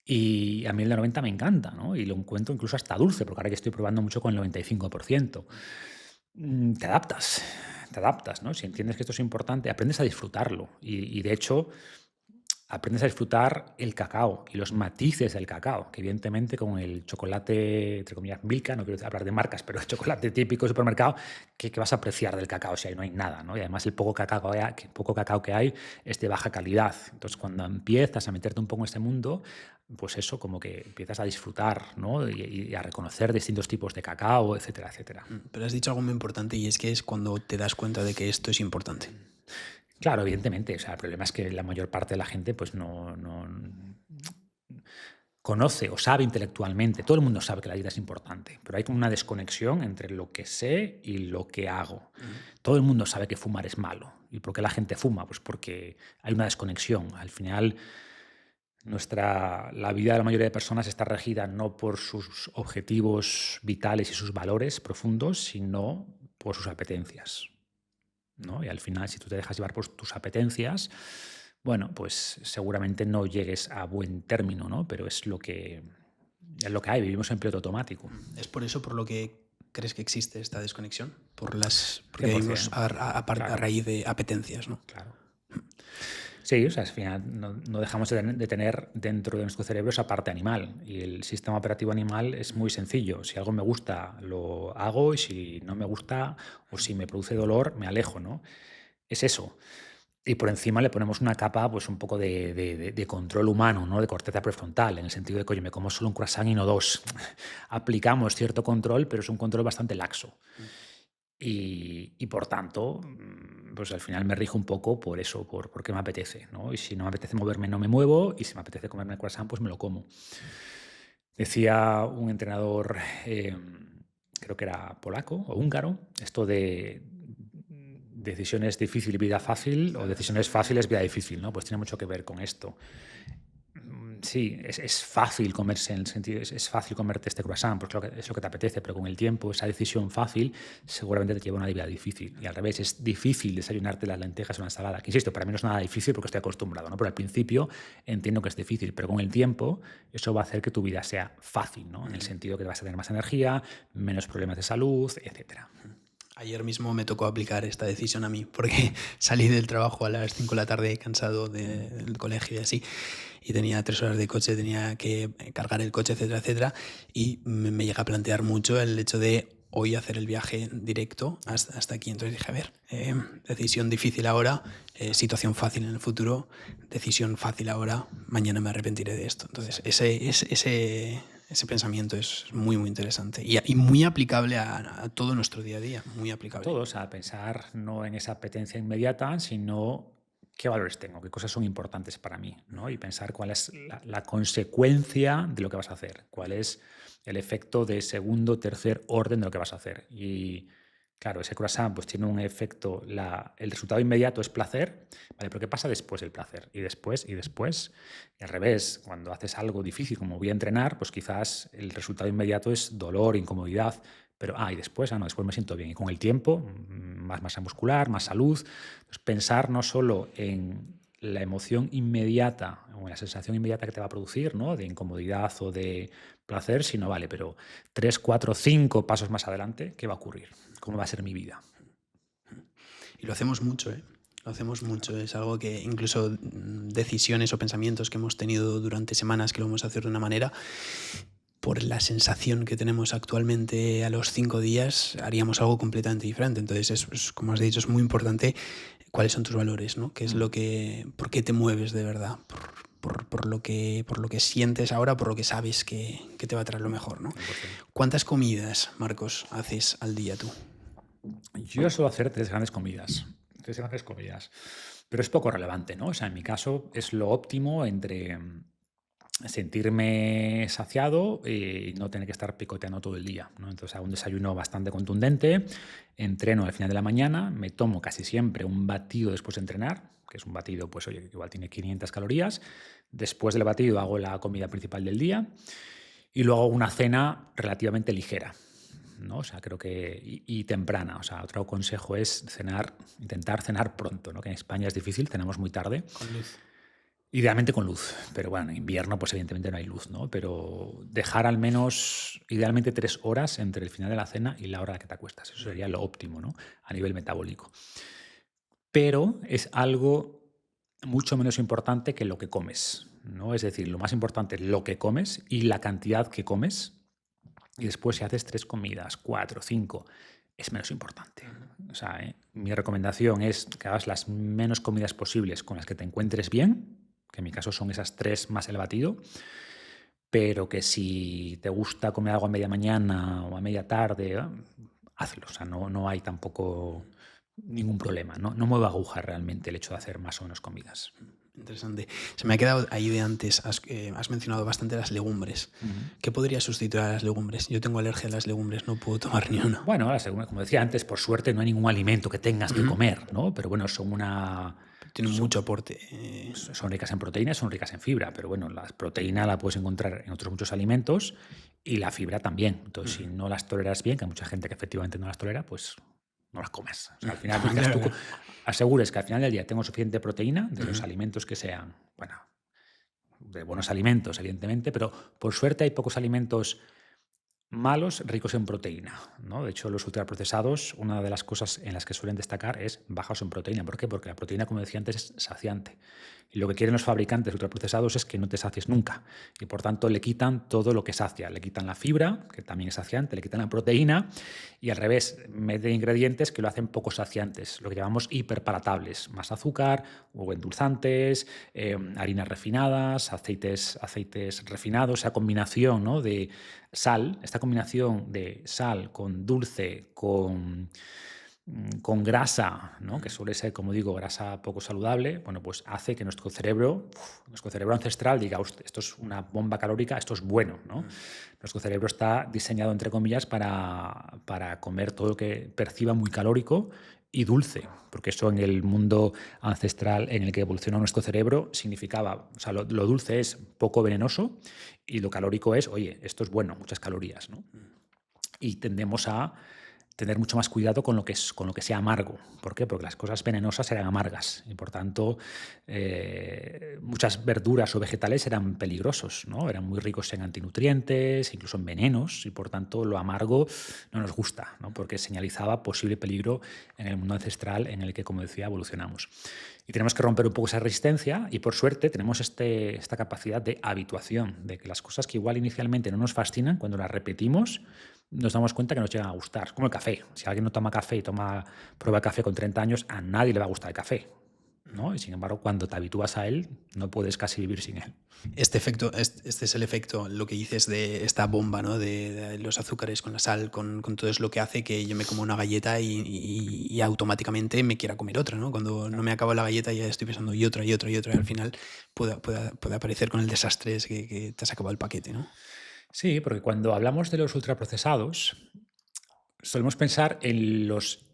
Y a mí el de 90 me encanta, ¿no? Y lo encuentro incluso hasta dulce, porque ahora ya estoy probando mucho con el 95%. Te adaptas, ¿no? Si entiendes que esto es importante, aprendes a disfrutarlo y de hecho aprendes a disfrutar el cacao y los matices del cacao, que evidentemente con el chocolate, entre comillas, Milka, no quiero hablar de marcas, pero el chocolate típico de supermercado, ¿qué vas a apreciar del cacao si ahí no hay nada, ¿no? Y además el poco cacao que hay es de baja calidad. Entonces cuando empiezas a meterte un poco en este mundo, pues eso, como que empiezas a disfrutar, ¿no? Y a reconocer distintos tipos de cacao, etcétera, etcétera. Pero has dicho algo muy importante y es que es cuando te das cuenta de que esto es importante. Claro, evidentemente. O sea, el problema es que la mayor parte de la gente pues conoce o sabe intelectualmente, todo el mundo sabe que la vida es importante, pero hay como una desconexión entre lo que sé y lo que hago. Todo el mundo sabe que fumar es malo. ¿Y por qué la gente fuma? Pues porque hay una desconexión. Al final, la vida de la mayoría de personas está regida no por sus objetivos vitales y sus valores profundos, sino por sus apetencias, ¿no? Y al final, si tú te dejas llevar por tus apetencias, bueno, pues seguramente no llegues a buen término, ¿no? Pero es lo que hay, vivimos en piloto automático. ¿Es por eso por lo que crees que existe esta desconexión? Porque 100%, vivimos a claro, raíz de apetencias, ¿no? claro. Sí, o sea, al final no dejamos de tener dentro de nuestro cerebro esa parte animal. Y el sistema operativo animal es muy sencillo. Si algo me gusta, lo hago, y si no me gusta o si me produce dolor, me alejo, ¿no? Es eso. Y por encima le ponemos una capa, pues un poco de control humano, ¿no? De corteza prefrontal, en el sentido de que, oye, me como solo un croissant y no dos. Aplicamos cierto control, pero es un control bastante laxo. Y por tanto, pues al final me rijo un poco por eso, por qué me apetece, ¿no? Y si no me apetece moverme, no me muevo, y si me apetece comerme el croissant, pues me lo como. Decía un entrenador, creo que era polaco o húngaro, esto de decisiones difíciles, vida fácil, o decisiones fáciles, vida difícil, ¿no? Pues tiene mucho que ver con esto. Sí, es fácil comerse, en el sentido, es fácil comerte este croissant, porque es lo que te apetece, pero con el tiempo esa decisión fácil seguramente te lleva a una vida difícil. Y al revés, es difícil desayunarte las lentejas o una ensalada. Que insisto, para mí no es nada difícil porque estoy acostumbrado, ¿no? Pero al principio entiendo que es difícil, pero con el tiempo eso va a hacer que tu vida sea fácil, ¿no? En el sentido que vas a tener más energía, menos problemas de salud, etcétera. Ayer mismo me tocó aplicar esta decisión a mí, porque salí del trabajo a las 5 de la tarde cansado del colegio y así, y tenía 3 horas de coche, tenía que cargar el coche, etcétera, etcétera, y me llega a plantear mucho el hecho de hoy hacer el viaje directo hasta aquí. Entonces dije, a ver, decisión difícil ahora, situación fácil en el futuro, decisión fácil ahora, mañana me arrepentiré de esto. Entonces ese pensamiento es muy, muy interesante y muy aplicable a todo nuestro día a día, muy aplicable. Todos a pensar no en esa apetencia inmediata, sino qué valores tengo, qué cosas son importantes para mí, ¿no? Y pensar cuál es la consecuencia de lo que vas a hacer, cuál es el efecto de segundo, tercer orden de lo que vas a hacer. Y claro, ese croissant pues tiene un efecto, el resultado inmediato es placer, ¿vale? Pero ¿qué pasa después del placer? Y después, y después. Y al revés, cuando haces algo difícil como voy a entrenar, pues quizás el resultado inmediato es dolor, incomodidad, pero y después, no, después me siento bien. Y con el tiempo, más masa muscular, más salud. Pues pensar no solo en la emoción inmediata o en la sensación inmediata que te va a producir, ¿no? De incomodidad o de placer, sino, vale, pero 3, 4, 5 pasos más adelante, ¿qué va a ocurrir? ¿Cómo va a ser mi vida? Y lo hacemos mucho, ¿eh? Lo hacemos mucho. Es algo que incluso decisiones o pensamientos que hemos tenido durante semanas que lo vamos a hacer de una manera, por la sensación que tenemos actualmente a los 5 días, haríamos algo completamente diferente. Entonces, como has dicho, es muy importante cuáles son tus valores, ¿no? ¿Qué es por qué te mueves de verdad? Por lo que sientes ahora, por lo que sabes que te va a traer lo mejor, ¿no? 100%. ¿Cuántas comidas, Marcos, haces al día tú? Yo suelo hacer 3 grandes comidas. 3 grandes comidas. Pero es poco relevante, ¿no? O sea, en mi caso es lo óptimo entre sentirme saciado y no tener que estar picoteando todo el día, ¿no? Entonces hago un desayuno bastante contundente, entreno al final de la mañana, me tomo casi siempre un batido después de entrenar, que es un batido, pues oye, que igual tiene 500 calorías. Después del batido hago la comida principal del día y luego hago una cena relativamente ligera, ¿no? O sea, creo que y temprana. O sea, otro consejo es intentar cenar pronto, ¿no? Que en España es difícil, cenamos muy tarde. Con luz. Idealmente con luz, pero bueno, en invierno pues evidentemente no hay luz, ¿no? Pero dejar al menos, idealmente 3 horas entre el final de la cena y la hora a la que te acuestas. Eso sería lo óptimo, ¿no? A nivel metabólico. Pero es algo mucho menos importante que lo que comes, ¿no? Es decir, lo más importante es lo que comes y la cantidad que comes. Y después, si haces 3 comidas, 4, 5, es menos importante. O sea, mi recomendación es que hagas las menos comidas posibles con las que te encuentres bien, que en mi caso son esas 3 más el batido, pero que si te gusta comer algo a media mañana o a media tarde, hazlo. O sea, no hay tampoco ningún problema. No mueve aguja realmente el hecho de hacer más o menos comidas. Interesante. Se me ha quedado ahí de antes, has mencionado bastante las legumbres. ¿Qué podría sustituir a las legumbres? Yo tengo alergia a las legumbres, no puedo tomar ni una. Bueno, como decía antes, por suerte no hay ningún alimento que tengas que comer, ¿no? Pero bueno, Tienen mucho aporte. son ricas en proteínas, son ricas en fibra, pero bueno, la proteína la puedes encontrar en otros muchos alimentos y la fibra también. Entonces, si no las toleras bien, que hay mucha gente que efectivamente no las tolera, pues no las comes. O sea, al final, mientras tú asegures que al final del día tengo suficiente proteína de los alimentos que sean, bueno, de buenos alimentos, evidentemente, pero por suerte hay pocos alimentos malos ricos en proteína, ¿no? De hecho, los ultraprocesados, una de las cosas en las que suelen destacar es bajos en proteína. ¿Por qué? Porque la proteína, como decía antes, es saciante. Y lo que quieren los fabricantes de ultraprocesados es que no te sacies nunca. Y por tanto le quitan todo lo que sacia. Le quitan la fibra, que también es saciante, le quitan la proteína y al revés, meten ingredientes que lo hacen poco saciantes, lo que llamamos hiperpalatables. Más azúcar o endulzantes, harinas refinadas, aceites refinados, esa combinación, ¿no? De sal, esta combinación de sal con dulce, con grasa, ¿no? Que suele ser, como digo, grasa poco saludable, bueno, pues hace que nuestro cerebro ancestral diga: esto es una bomba calórica, esto es bueno, ¿no? Nuestro cerebro está diseñado, entre comillas, para comer todo lo que perciba muy calórico y dulce, porque eso en el mundo ancestral en el que evolucionó nuestro cerebro significaba, o sea, lo dulce es poco venenoso y lo calórico es, oye, esto es bueno, muchas calorías, ¿no? Y tendemos a tener mucho más cuidado con lo que sea amargo. ¿Por qué? Porque las cosas venenosas eran amargas y por tanto muchas verduras o vegetales eran peligrosos, ¿no? Eran muy ricos en antinutrientes, incluso en venenos y por tanto lo amargo no nos gusta, ¿no? Porque señalizaba posible peligro en el mundo ancestral en el que, como decía, evolucionamos. Y tenemos que romper un poco esa resistencia y por suerte tenemos esta capacidad de habituación, de que las cosas que igual inicialmente no nos fascinan, cuando las repetimos, nos damos cuenta que nos llegan a gustar. Es como el café. Si alguien no toma café y prueba café con 30 años, a nadie le va a gustar el café, ¿no? Y sin embargo, cuando te habitúas a él, no puedes casi vivir sin él. Este efecto, este es el efecto, lo que dices de esta bomba, ¿no? De los azúcares con la sal, con todo eso, lo que hace que yo me como una galleta y automáticamente me quiera comer otra, ¿no? Cuando no me acabo la galleta ya estoy pensando y otra, y al final puede aparecer con el desastre que te has acabado el paquete, ¿no? Sí, porque cuando hablamos de los ultraprocesados, solemos pensar en los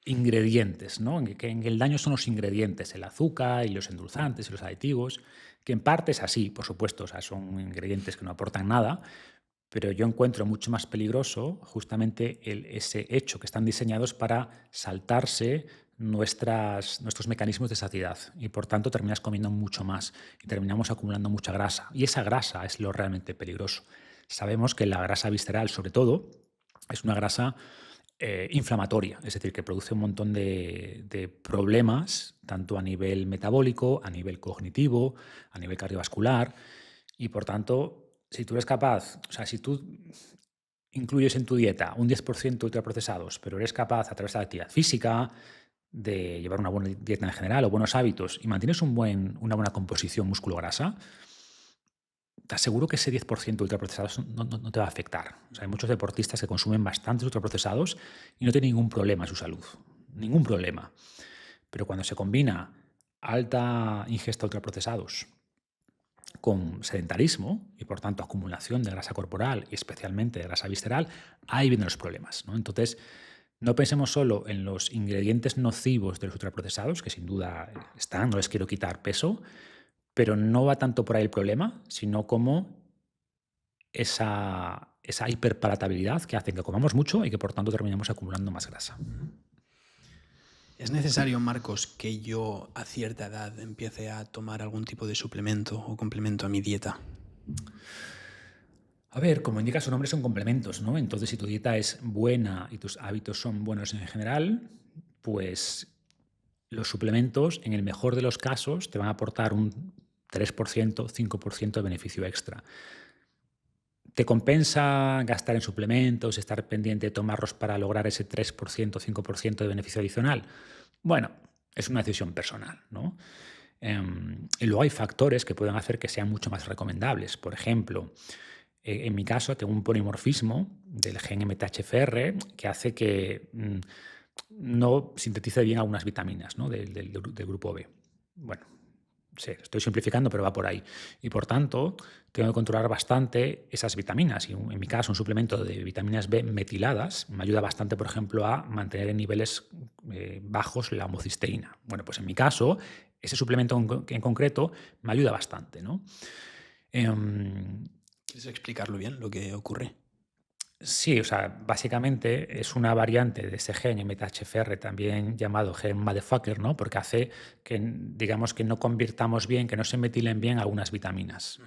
ingredientes, ¿no? En el daño son los ingredientes, el azúcar y los endulzantes y los aditivos, que en parte es así, por supuesto, o sea, son ingredientes que no aportan nada, pero yo encuentro mucho más peligroso justamente ese hecho que están diseñados para saltarse nuestros mecanismos de saciedad y por tanto terminas comiendo mucho más y terminamos acumulando mucha grasa. Y esa grasa es lo realmente peligroso. Sabemos que la grasa visceral, sobre todo, es una grasa inflamatoria, es decir, que produce un montón de problemas, tanto a nivel metabólico, a nivel cognitivo, a nivel cardiovascular, y por tanto, si tú eres capaz, o sea, si tú incluyes en tu dieta un 10% de ultraprocesados, pero eres capaz a través de la actividad física, de llevar una buena dieta en general o buenos hábitos y mantienes una buena composición músculo-grasa, te aseguro que ese 10% de ultraprocesados no te va a afectar. O sea, hay muchos deportistas que consumen bastantes ultraprocesados y no tienen ningún problema en su salud. Ningún problema. Pero cuando se combina alta ingesta de ultraprocesados con sedentarismo y por tanto acumulación de grasa corporal y especialmente de grasa visceral, ahí vienen los problemas, ¿no? Entonces, no pensemos solo en los ingredientes nocivos de los ultraprocesados, que sin duda están, no les quiero quitar peso, pero no va tanto por ahí el problema, sino como esa hiperpalatabilidad que hace que comamos mucho y que por tanto terminamos acumulando más grasa. ¿Es necesario, Marcos, que yo a cierta edad empiece a tomar algún tipo de suplemento o complemento a mi dieta? A ver, como indica su nombre, son complementos, ¿no? Entonces, si tu dieta es buena y tus hábitos son buenos en general, pues los suplementos, en el mejor de los casos, te van a aportar un 3%, 5% de beneficio extra. ¿Te compensa gastar en suplementos, estar pendiente de tomarlos para lograr ese 3%, 5% de beneficio adicional? Bueno, es una decisión personal, ¿no? Y luego hay factores que pueden hacer que sean mucho más recomendables. Por ejemplo, en mi caso tengo un polimorfismo del gen MTHFR que hace que no sintetice bien algunas vitaminas, ¿no? del grupo B. Bueno, sí, estoy simplificando, pero va por ahí. Y por tanto, tengo que controlar bastante esas vitaminas. Y en mi caso, un suplemento de vitaminas B metiladas me ayuda bastante, por ejemplo, a mantener en niveles bajos la homocisteína. Bueno, pues en mi caso, ese suplemento en concreto me ayuda bastante, ¿no? ¿Quieres explicarlo bien, lo que ocurre? Sí, o sea, básicamente es una variante de ese gen MTHFR, también llamado gen motherfucker, ¿no? Porque hace que, digamos, que no convirtamos bien, que no se metilen bien algunas vitaminas.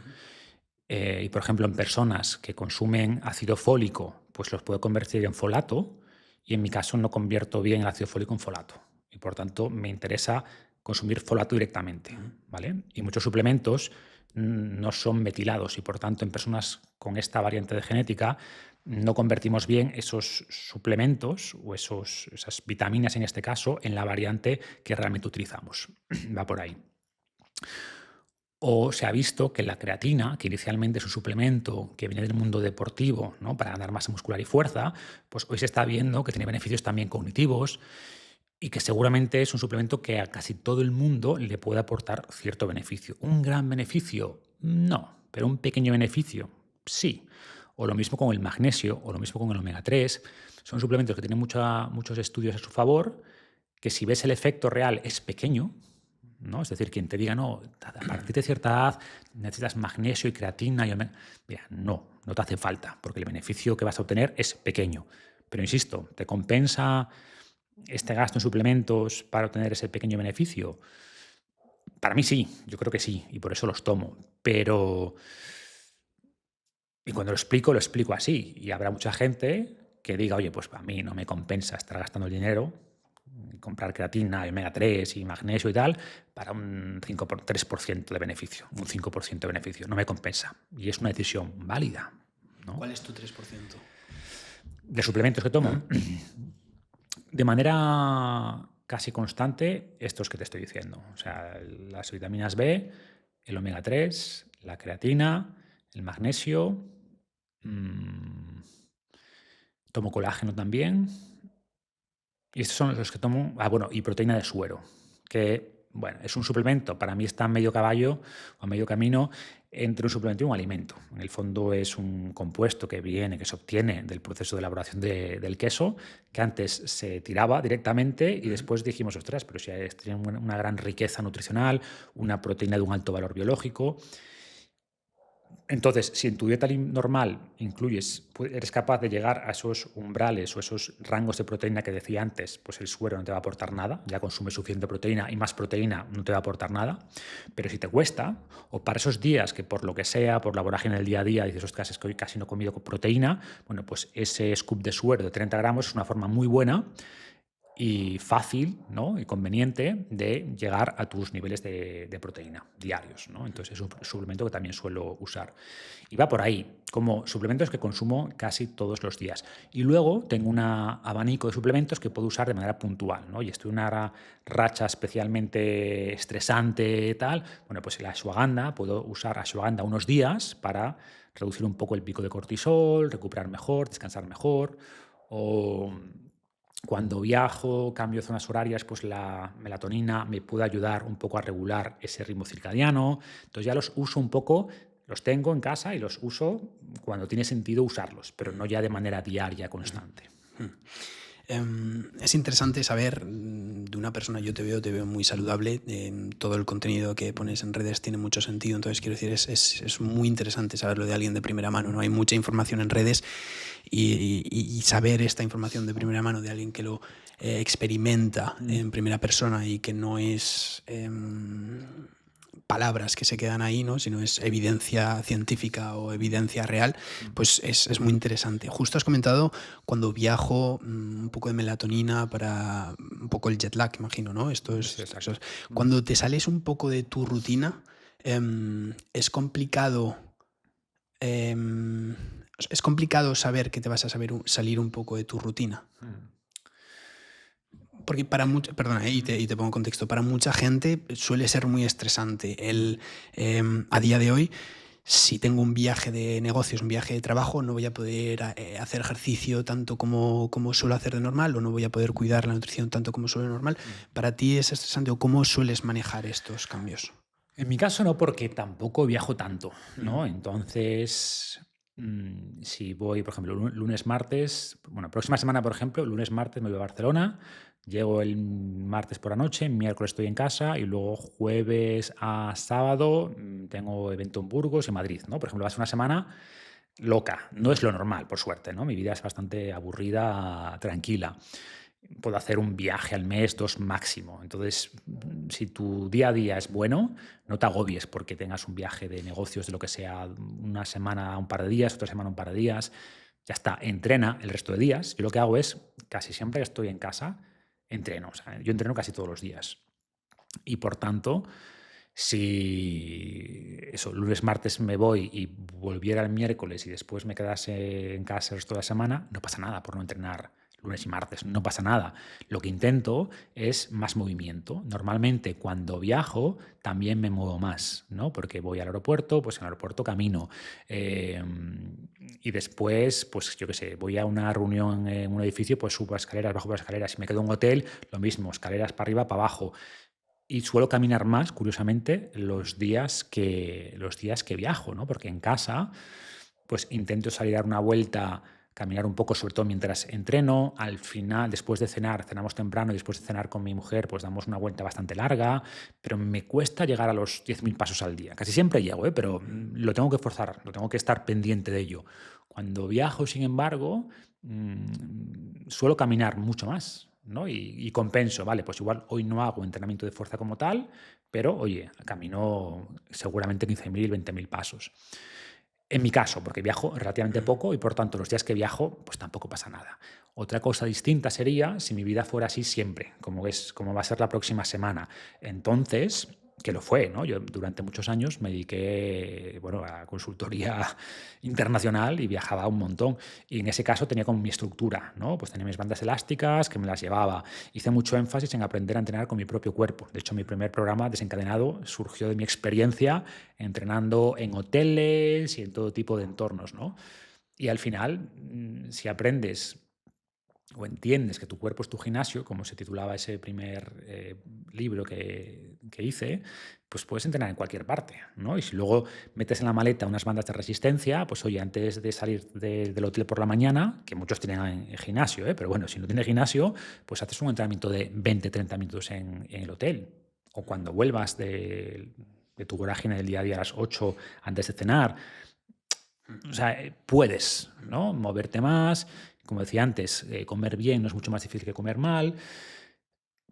Y, por ejemplo, en personas que consumen ácido fólico, pues los puedo convertir en folato, y en mi caso no convierto bien el ácido fólico en folato. Y, por tanto, me interesa consumir folato directamente, ¿vale? Y muchos suplementos no son metilados y, por tanto, en personas con esta variante de genética no convertimos bien esos suplementos o esas vitaminas, en este caso, en la variante que realmente utilizamos. Va por ahí. O se ha visto que la creatina, que inicialmente es un suplemento que viene del mundo deportivo, ¿no? Para ganar masa muscular y fuerza, pues hoy se está viendo que tiene beneficios también cognitivos y que seguramente es un suplemento que a casi todo el mundo le puede aportar cierto beneficio. ¿Un gran beneficio? No, pero un pequeño beneficio, sí. O lo mismo con el magnesio, o lo mismo con el omega 3. Son suplementos que tienen muchos estudios a su favor, que si ves el efecto real es pequeño, ¿no? Es decir, quien te diga, no, a partir de cierta edad necesitas magnesio y creatina, mira, no te hace falta, porque el beneficio que vas a obtener es pequeño. Pero insisto, ¿te compensa este gasto en suplementos para obtener ese pequeño beneficio? Para mí sí, yo creo que sí, y por eso los tomo. Pero, y cuando lo explico así, y habrá mucha gente que diga, oye, pues a mí no me compensa estar gastando el dinero, comprar creatina, omega 3 y magnesio y tal, para un 3% de beneficio, un 5% de beneficio. No me compensa. Y es una decisión válida, ¿no? ¿Cuál es tu 3%? De suplementos que tomo. De manera casi constante, estos que te estoy diciendo. O sea, las vitaminas B, el omega 3, la creatina, el magnesio. Tomo colágeno también. Y estos son los que tomo. Bueno, y proteína de suero, que, bueno, es un suplemento. Para mí está medio caballo o medio camino entre un suplemento y un alimento. En el fondo es un compuesto que se obtiene del proceso de elaboración del queso, que antes se tiraba directamente y después dijimos, ostras, pero si tiene una gran riqueza nutricional, una proteína de un alto valor biológico. Entonces, si en tu dieta normal eres capaz de llegar a esos umbrales o esos rangos de proteína que decía antes, pues el suero no te va a aportar nada, ya consumes suficiente proteína y más proteína no te va a aportar nada. Pero si te cuesta, o para esos días que por lo que sea, por la vorágine del día a día, dices, ostras, es que hoy casi no he comido proteína, bueno, pues ese scoop de suero de 30 gramos es una forma muy buena y fácil, ¿no? Y conveniente de llegar a tus niveles de proteína diarios, ¿no? Entonces es un suplemento que también suelo usar. Y va por ahí, como suplementos que consumo casi todos los días. Y luego tengo un abanico de suplementos que puedo usar de manera puntual, ¿no? Y estoy en una racha especialmente estresante y tal, bueno, pues la ashwagandha, puedo usar ashwagandha unos días para reducir un poco el pico de cortisol, recuperar mejor, descansar mejor, o cuando viajo, cambio de zonas horarias, pues la melatonina me puede ayudar un poco a regular ese ritmo circadiano. Entonces ya los uso un poco, los tengo en casa y los uso cuando tiene sentido usarlos, pero no ya de manera diaria, constante. Es interesante saber de una persona, yo te veo muy saludable, todo el contenido que pones en redes tiene mucho sentido, entonces quiero decir, es muy interesante saberlo de alguien de primera mano, ¿no? Hay mucha información en redes y saber esta información de primera mano de alguien que lo experimenta en primera persona y que no es palabras que se quedan ahí, ¿no? Sino es evidencia científica o evidencia real, pues es muy interesante. Justo has comentado cuando viajo, un poco de melatonina para un poco el jet lag, imagino, ¿no? Sí, Eso exacto. es. Cuando te sales un poco de tu rutina, es complicado. em, es complicado saber que te vas a salir un poco de tu rutina. Mm. Porque para mucha, perdona, y te pongo en contexto, para mucha gente suele ser muy estresante. A día de hoy, si tengo un viaje de negocios, un viaje de trabajo, no voy a poder hacer ejercicio tanto como suelo hacer de normal, o no voy a poder cuidar la nutrición tanto como suelo de normal. ¿Para ti es estresante o cómo sueles manejar estos cambios? En mi caso no, porque tampoco viajo tanto, ¿no? Entonces, si voy, por ejemplo, lunes, martes, bueno, próxima semana, por ejemplo, lunes, martes me voy a Barcelona, llego el martes por la noche, miércoles estoy en casa y luego jueves a sábado tengo evento en Burgos y Madrid, ¿no? Por ejemplo, va a ser una semana loca, no es lo normal, por suerte, ¿no? Mi vida es bastante aburrida, tranquila. Puedo hacer un viaje al mes, 2 máximo. Entonces, si tu día a día es bueno, no te agobies porque tengas un viaje de negocios, de lo que sea, una semana, un par de días, otra semana, un par de días. Ya está, entrena el resto de días. Yo lo que hago es, casi siempre que estoy en casa, entreno. O sea, yo entreno casi todos los días. Y por tanto, si eso, lunes, martes me voy y volviera el miércoles y después me quedase en casa el resto de la semana, no pasa nada por no entrenar lunes y martes, no pasa nada. Lo que intento es más movimiento. Normalmente cuando viajo también me muevo más, ¿no? Porque voy al aeropuerto, pues en el aeropuerto camino. eh, y después, pues yo qué sé, voy a una reunión en un edificio, pues subo escaleras, bajo por escaleras. Si me quedo en un hotel, lo mismo, escaleras para arriba, para abajo. Y suelo caminar más, curiosamente, los días que viajo, ¿no? Porque en casa, pues intento salir a dar una vuelta, caminar un poco, sobre todo mientras entreno. Al final, después de cenar, cenamos temprano y después de cenar con mi mujer, pues damos una vuelta bastante larga, pero me cuesta llegar a los 10.000 pasos al día. Casi siempre llego, pero lo tengo que forzar, lo tengo que estar pendiente de ello. Cuando viajo, sin embargo, suelo caminar mucho más, ¿no? Y compenso, vale, pues igual hoy no hago entrenamiento de fuerza como tal, pero oye, camino seguramente 15.000, 20.000 pasos. En mi caso, porque viajo relativamente poco y por tanto los días que viajo, pues tampoco pasa nada. Otra cosa distinta sería si mi vida fuera así siempre, como va a ser la próxima semana. Entonces, que lo fue, ¿no? Yo durante muchos años me dediqué, bueno, a consultoría internacional y viajaba un montón. Y en ese caso tenía como mi estructura, ¿no? Pues tenía mis bandas elásticas que me las llevaba. Hice mucho énfasis en aprender a entrenar con mi propio cuerpo. De hecho, mi primer programa desencadenado surgió de mi experiencia entrenando en hoteles y en todo tipo de entornos, ¿no? Y al final, si aprendes o entiendes que tu cuerpo es tu gimnasio, como se titulaba ese primer libro que hice, pues puedes entrenar en cualquier parte, ¿no? Y si luego metes en la maleta unas bandas de resistencia, pues oye, antes de salir del hotel por la mañana, que muchos tienen en gimnasio, pero bueno, si no tienes gimnasio, pues haces un entrenamiento de 20-30 minutos en el hotel. O cuando vuelvas de tu vorágine del día a día a las 8 antes de cenar, o sea, puedes, ¿no? Moverte más. Como decía antes, comer bien no es mucho más difícil que comer mal.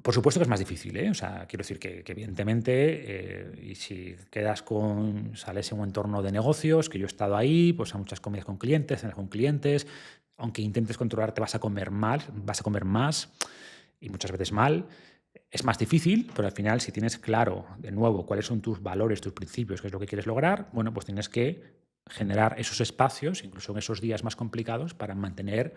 Por supuesto que es más difícil, ¿eh? O sea, quiero decir que evidentemente, y si sales en un entorno de negocios, que yo he estado ahí, pues a muchas comidas con clientes, cenas con clientes, aunque intentes controlarte vas a comer mal, vas a comer más y muchas veces mal. Es más difícil, pero al final si tienes claro, de nuevo, cuáles son tus valores, tus principios, qué es lo que quieres lograr, bueno, pues tienes que generar esos espacios, incluso en esos días más complicados, para mantener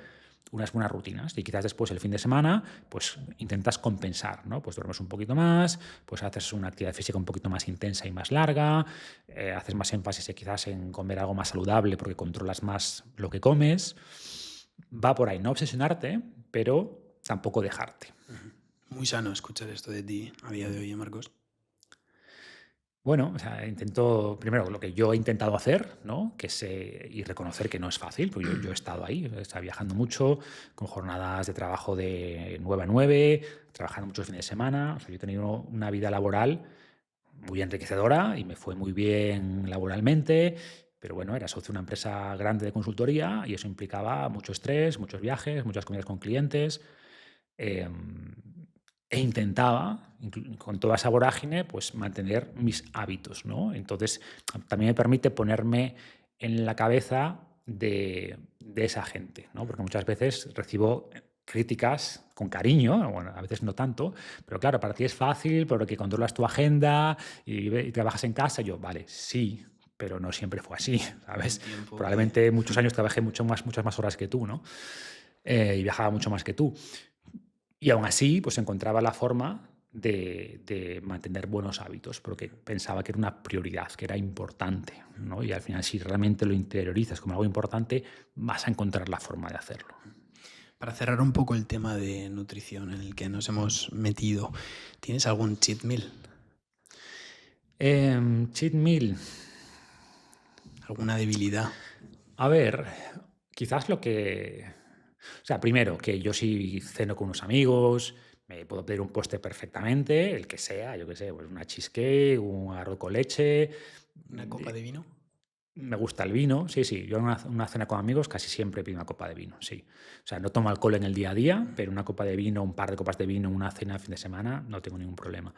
unas buenas rutinas. Y quizás después, el fin de semana, pues intentas compensar, ¿no? Pues duermes un poquito más, pues haces una actividad física un poquito más intensa y más larga, haces más énfasis quizás en comer algo más saludable porque controlas más lo que comes. Va por ahí, no obsesionarte, pero tampoco dejarte. Muy sano escuchar esto de ti a día de hoy, Marcos. Bueno, o sea, intento, primero, lo que yo he intentado hacer, ¿no? Y reconocer que no es fácil, porque yo he estado ahí, he estado viajando mucho, con jornadas de trabajo de 9 a 9, trabajando muchos fines de semana. O sea, yo he tenido una vida laboral muy enriquecedora y me fue muy bien laboralmente, pero bueno, era socio de una empresa grande de consultoría y eso implicaba mucho estrés, muchos viajes, muchas comidas con clientes. em, e intentaba, con toda esa vorágine, pues mantener mis hábitos, ¿no? Entonces, también me permite ponerme en la cabeza de esa gente, ¿no? Porque muchas veces recibo críticas con cariño, bueno, a veces no tanto, pero claro, para ti es fácil porque controlas tu agenda y trabajas en casa. Yo, vale, sí, pero no siempre fue así, Un ¿sabes? tiempo que... Probablemente muchos años trabajé muchas más horas que tú, ¿no? Y viajaba mucho más que tú. Y aún así, pues encontraba la forma de mantener buenos hábitos, porque pensaba que era una prioridad, que era importante, ¿no? Y al final, si realmente lo interiorizas como algo importante, vas a encontrar la forma de hacerlo. Para cerrar un poco el tema de nutrición en el que nos hemos metido, ¿tienes algún cheat meal? Cheat meal. ¿Alguna debilidad? A ver, quizás lo que... O sea, primero, que yo sí ceno con unos amigos, me puedo pedir un postre perfectamente, el que sea, yo qué sé, pues una cheesecake, un arroz con leche. ¿Una copa de vino? Me gusta el vino, sí, sí. Yo en una cena con amigos casi siempre pido una copa de vino, sí. O sea, no tomo alcohol en el día a día, pero una copa de vino, un par de copas de vino en una cena de fin de semana, no tengo ningún problema.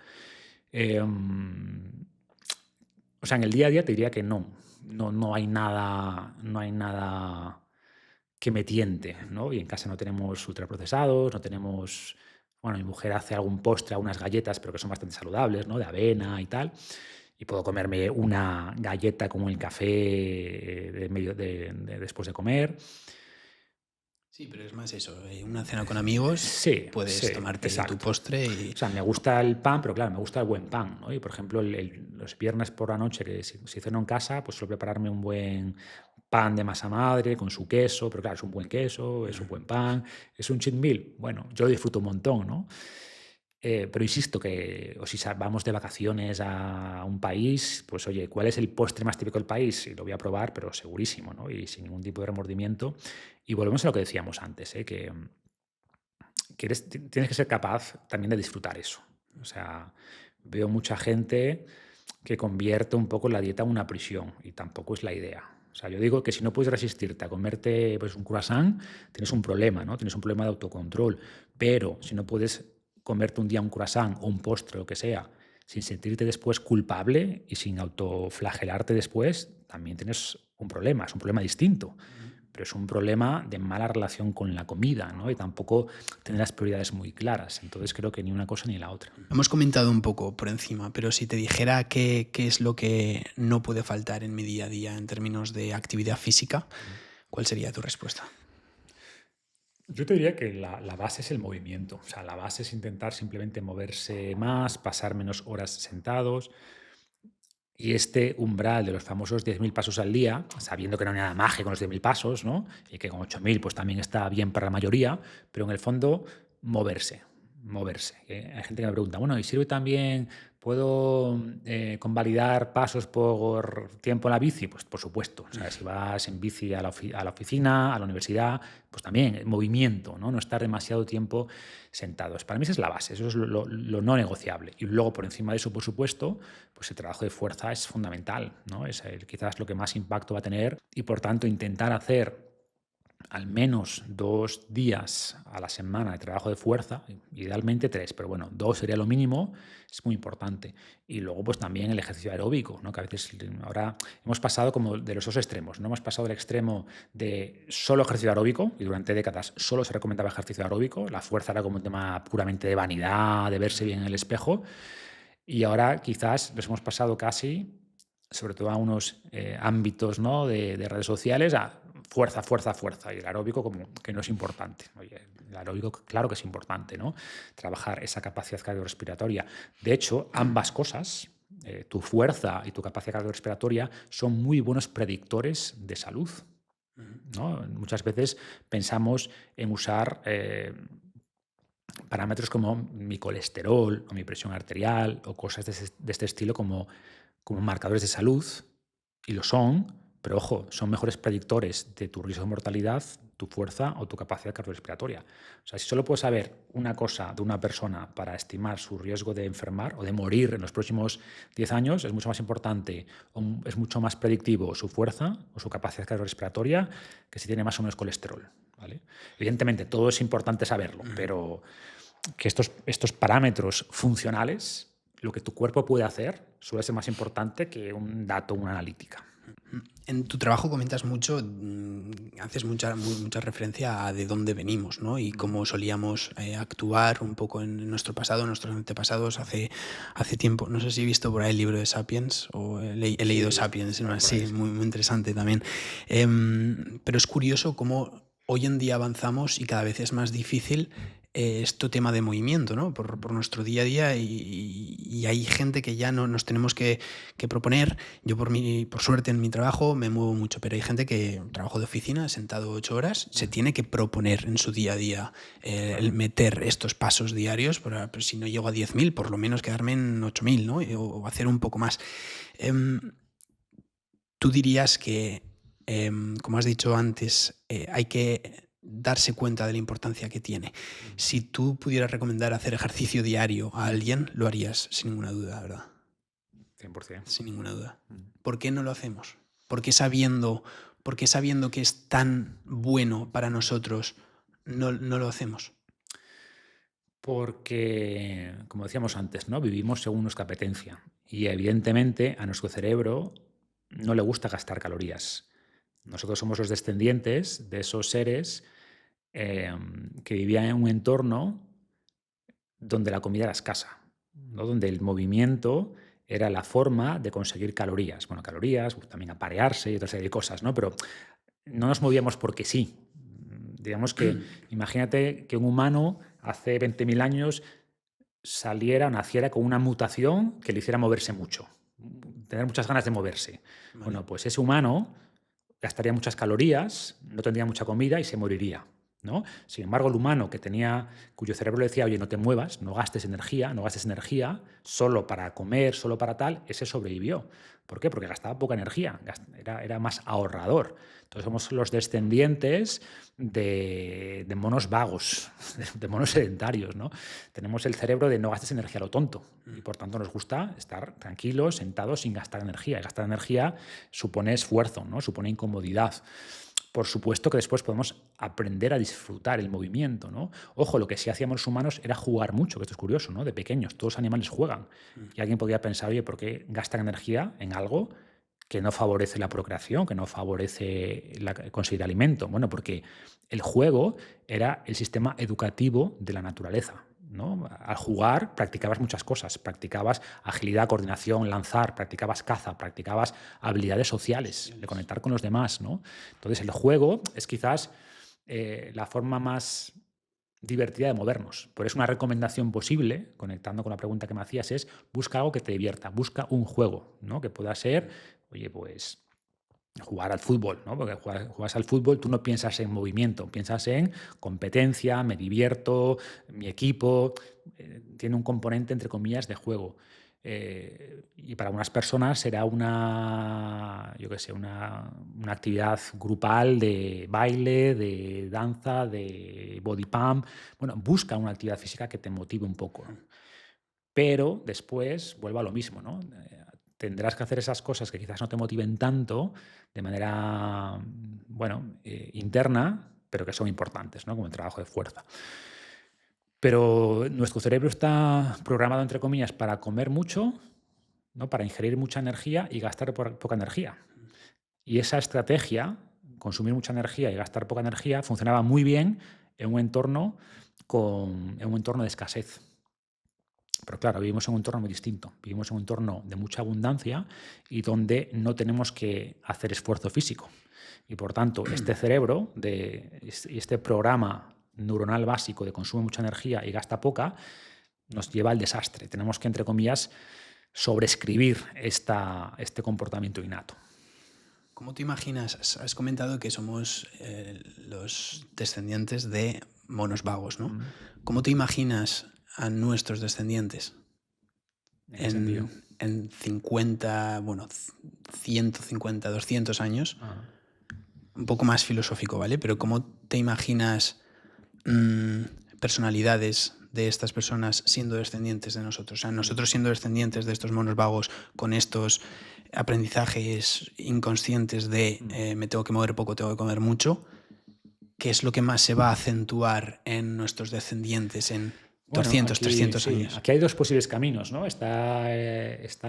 Eh, o sea, en el día a día te diría que no. No hay nada, no hay nada que me tiente, ¿no? Y en casa no tenemos ultraprocesados, no tenemos... Bueno, mi mujer hace algún postre, unas galletas, pero que son bastante saludables, ¿no? De avena y tal. Y puedo comerme una galleta con el café después de comer. Sí, pero es más eso, una cena con amigos, Sí, sí, puedes tomarte tu exacto. postre y... O sea, me gusta el pan, pero claro, me gusta el buen pan, ¿no? Y por ejemplo, los viernes por la noche, que si ceno en casa, pues suelo prepararme un buen pan de masa madre con su queso, pero claro, es un buen queso, es un buen pan, es un cheat meal. Bueno, yo lo disfruto un montón, ¿no? Pero insisto que, o si vamos de vacaciones a un país, pues oye, ¿cuál es el postre más típico del país? Y lo voy a probar, pero segurísimo, ¿no? Y sin ningún tipo de remordimiento. Y volvemos a lo que decíamos antes, ¿eh? Que tienes que ser capaz también de disfrutar eso. O sea, veo mucha gente que convierte un poco la dieta en una prisión y tampoco es la idea. O sea, yo digo que si no puedes resistirte a comerte pues, un croissant, tienes un problema, ¿no? Tienes un problema de autocontrol. Pero si no puedes comerte un día un croissant o un postre o que sea, sin sentirte después culpable y sin autoflagelarte después, también tienes un problema, es un problema distinto. Pero es un problema de mala relación con la comida, ¿no? Y tampoco tener las prioridades muy claras. Entonces creo que ni una cosa ni la otra. Hemos comentado un poco por encima, pero si te dijera qué es lo que no puede faltar en mi día a día en términos de actividad física, ¿cuál sería tu respuesta? Yo te diría que la base es el movimiento. O sea, la base es intentar simplemente moverse más, pasar menos horas sentados. Y este umbral de los famosos 10.000 pasos al día, sabiendo que no hay nada mágico con los 10.000 pasos, ¿no? Y que con 8.000 pues también está bien para la mayoría, pero en el fondo moverse, moverse. Hay gente que me pregunta, bueno, ¿y sirve también, puedo convalidar pasos por tiempo en la bici? Pues por supuesto. O sea, si vas en bici a la oficina, a la universidad, pues también movimiento, ¿no? No estar demasiado tiempo sentados. Para mí esa es la base, eso es lo no negociable. Y luego, por encima de eso, por supuesto, pues el trabajo de fuerza es fundamental, ¿no? Es quizás lo que más impacto va a tener y por tanto intentar hacer al menos 2 días a la semana de trabajo de fuerza, idealmente 3, pero bueno, 2 sería lo mínimo, es muy importante. Y luego pues también el ejercicio aeróbico, ¿no? Que a veces ahora hemos pasado como de los dos extremos, ¿no? Hemos pasado del extremo de solo ejercicio aeróbico, y durante décadas solo se recomendaba ejercicio aeróbico, la fuerza era como un tema puramente de vanidad, de verse bien en el espejo, y ahora quizás nos hemos pasado casi, sobre todo a unos ámbitos, ¿no? de redes sociales, a fuerza, fuerza, fuerza. Y el aeróbico como que no es importante. Oye, el aeróbico claro que es importante, ¿no? Trabajar esa capacidad cardiorrespiratoria. De hecho, ambas cosas, tu fuerza y tu capacidad cardiorrespiratoria, son muy buenos predictores de salud, ¿no? Muchas veces pensamos en usar parámetros como mi colesterol o mi presión arterial o cosas de este estilo como marcadores de salud, y lo son, pero ojo, son mejores predictores de tu riesgo de mortalidad, tu fuerza o tu capacidad cardiorrespiratoria. O sea, si solo puedes saber una cosa de una persona para estimar su riesgo de enfermar o de morir en los próximos 10 años, es mucho más importante, es mucho más predictivo su fuerza o su capacidad cardiorrespiratoria que si tiene más o menos colesterol, ¿vale? Evidentemente, todo es importante saberlo, pero que estos parámetros funcionales, lo que tu cuerpo puede hacer, suele ser más importante que un dato, una analítica. En tu trabajo comentas mucho, haces mucha referencia a de dónde venimos, ¿no? Y cómo solíamos actuar un poco en nuestro pasado, nuestros antepasados hace tiempo. No sé si he visto por ahí el libro de Sapiens o he leído Sapiens, ¿no? Sí, muy interesante también. Pero es curioso cómo hoy en día avanzamos y cada vez es más difícil este tema de movimiento, ¿no? Por nuestro día a día y hay gente que ya no nos tenemos que proponer. Yo por suerte en mi trabajo me muevo mucho, pero hay gente que trabajo de oficina, sentado 8 horas, se tiene que proponer en su día a día el meter estos pasos diarios, pero si no llego a 10.000, por lo menos quedarme en 8.000, ¿no? O hacer un poco más. Tú dirías que, como has dicho antes, hay que darse cuenta de la importancia que tiene. Si tú pudieras recomendar hacer ejercicio diario a alguien, lo harías sin ninguna duda, ¿verdad? 100%. Sin ninguna duda. ¿Por qué no lo hacemos? ¿Por qué sabiendo que es tan bueno para nosotros, no lo hacemos? Porque, como decíamos antes, ¿no? Vivimos según nuestra apetencia. Y evidentemente a nuestro cerebro no le gusta gastar calorías. Nosotros somos los descendientes de esos seres que vivían en un entorno donde la comida era escasa, ¿no? Donde el movimiento era la forma de conseguir calorías. Bueno, calorías, también aparearse y otra serie de cosas, ¿no? Pero no nos movíamos porque sí. Digamos que, imagínate que un humano hace 20.000 años saliera o naciera con una mutación que le hiciera moverse mucho, tener muchas ganas de moverse. Vale. Bueno, pues ese humano gastaría muchas calorías, no tendría mucha comida y se moriría, ¿no? Sin embargo, el humano cuyo cerebro le decía, oye, no te muevas, no gastes energía, solo para comer, solo para tal, ese sobrevivió. ¿Por qué? Porque gastaba poca energía, era más ahorrador. Entonces somos los descendientes de monos vagos, de monos sedentarios, ¿no? Tenemos el cerebro de no gastes energía a lo tonto y por tanto nos gusta estar tranquilos, sentados, sin gastar energía. Y gastar energía supone esfuerzo, ¿no? Supone incomodidad. Por supuesto que después podemos aprender a disfrutar el movimiento, ¿no? Ojo, lo que sí hacíamos los humanos era jugar mucho, que esto es curioso, ¿no? De pequeños, todos los animales juegan. Y alguien podría pensar, oye, ¿por qué gastan energía en algo que no favorece la procreación, que no favorece conseguir alimento? Bueno, porque el juego era el sistema educativo de la naturaleza, ¿no? Al jugar practicabas muchas cosas, practicabas agilidad, coordinación, lanzar, practicabas caza, practicabas habilidades sociales, de conectar con los demás, ¿no? Entonces el juego es quizás la forma más divertida de movernos. Por eso una recomendación posible, conectando con la pregunta que me hacías, es busca algo que te divierta, busca un juego, ¿no? Que pueda ser, oye, pues jugar al fútbol, ¿no? Porque juegas al fútbol, tú no piensas en movimiento, piensas en competencia, me divierto, mi equipo, tiene un componente, entre comillas, de juego. Y para algunas personas será yo qué sé, una actividad grupal de baile, de danza, de body pump. Bueno, busca una actividad física que te motive un poco, ¿no? Pero después vuelvo a lo mismo, ¿no? Tendrás que hacer esas cosas que quizás no te motiven tanto de manera, bueno, interna, pero que son importantes, ¿no? Como el trabajo de fuerza. Pero nuestro cerebro está programado, entre comillas, para comer mucho, ¿no? Para ingerir mucha energía y gastar poca energía. Y esa estrategia, consumir mucha energía y gastar poca energía, funcionaba muy bien en un entorno de escasez. Pero claro, vivimos en un entorno muy distinto. Vivimos en un entorno de mucha abundancia y donde no tenemos que hacer esfuerzo físico. Y por tanto, este cerebro, este programa neuronal básico de consume mucha energía y gasta poca, nos lleva al desastre. Tenemos que, entre comillas, sobreescribir este comportamiento innato. ¿Cómo te imaginas? Has comentado que somos los descendientes de monos vagos, ¿no? Mm. ¿Cómo te imaginas a nuestros descendientes ¿En qué sentido? en 50, bueno, 150, 200 años? Ah. Un poco más filosófico, ¿vale? Pero ¿cómo te imaginas personalidades de estas personas siendo descendientes de nosotros? O sea, nosotros siendo descendientes de estos monos vagos con estos aprendizajes inconscientes de me tengo que mover poco, tengo que comer mucho. ¿Qué es lo que más se va a acentuar en nuestros descendientes en Bueno, 200, aquí 300 sí, años? aquí hay dos posibles caminos, ¿no? Está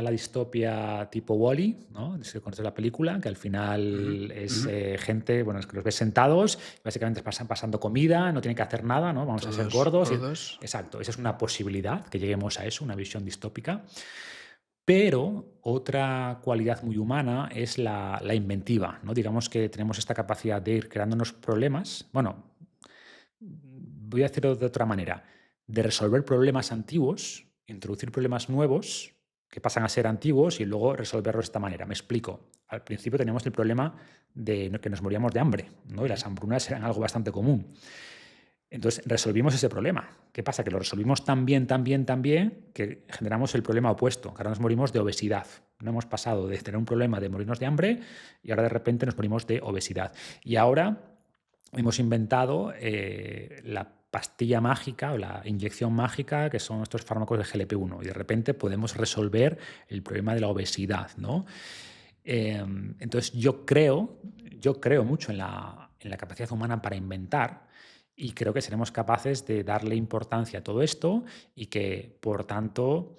la distopia tipo Wall-E, ¿no? Si conoces la película, que al final es gente, bueno, es que los ves sentados, básicamente pasan pasando comida, no tienen que hacer nada, ¿no? Vamos a ser Todos gordos. gordos. Exacto, esa es una posibilidad, que lleguemos a eso, una visión distópica. Pero otra cualidad muy humana es la inventiva, ¿no? Digamos que tenemos esta capacidad de ir creándonos problemas. Bueno, voy a hacerlo de otra manera, de resolver problemas antiguos, introducir problemas nuevos que pasan a ser antiguos y luego resolverlos de esta manera. Me explico. Al principio teníamos el problema de que nos moríamos de hambre, ¿no? Y las hambrunas eran algo bastante común. Entonces resolvimos ese problema. ¿Qué pasa? Que lo resolvimos tan bien, que generamos el problema opuesto, que ahora nos morimos de obesidad. No hemos pasado de tener un problema de morirnos de hambre y ahora de repente nos morimos de obesidad. Y ahora hemos inventado la pastilla mágica o la inyección mágica, que son estos fármacos de GLP-1, y de repente podemos resolver el problema de la obesidad, ¿no? Entonces yo creo mucho en la capacidad humana para inventar y creo que seremos capaces de darle importancia a todo esto y que, por tanto,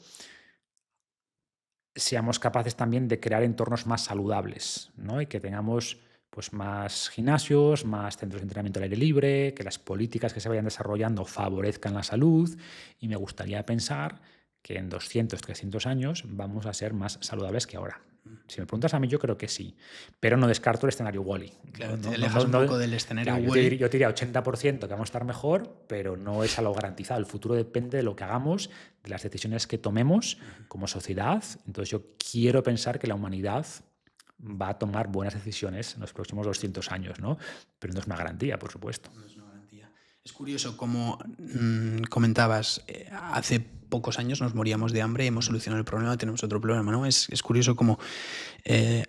seamos capaces también de crear entornos más saludables, ¿no? Y que tengamos pues, más gimnasios, más centros de entrenamiento al aire libre, que las políticas que se vayan desarrollando favorezcan la salud y me gustaría pensar que en 200, 300 años vamos a ser más saludables que ahora. Si me preguntas a mí, yo creo que sí, pero no descarto el escenario Wall-E. Claro, te alejas un poco del escenario Claro, Wall-E. yo te diría 80% que vamos a estar mejor, pero no es algo garantizado. El futuro depende de lo que hagamos, de las decisiones que tomemos como sociedad. Entonces yo quiero pensar que la humanidad va a tomar buenas decisiones en los próximos 200 años, ¿no? Pero no es una garantía, por supuesto. No es una garantía. Es curioso como comentabas, hace pocos años nos moríamos de hambre, hemos solucionado el problema, tenemos otro problema, ¿no? Es curioso como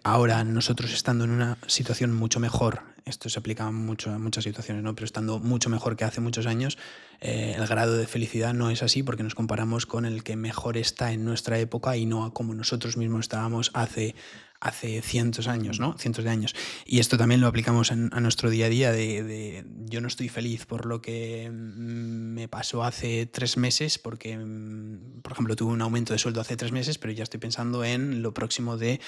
ahora nosotros estando en una situación mucho mejor, esto se aplica mucho a muchas situaciones, ¿no? Pero estando mucho mejor que hace muchos años, el grado de felicidad no es así porque nos comparamos con el que mejor está en nuestra época y no a como nosotros mismos estábamos hace cientos años, ¿no? Cientos de años. Y esto también lo aplicamos a nuestro día a día de yo no estoy feliz por lo que me pasó hace 3 meses porque, por ejemplo, tuve un aumento de sueldo hace 3 meses, pero ya estoy pensando en lo próximo de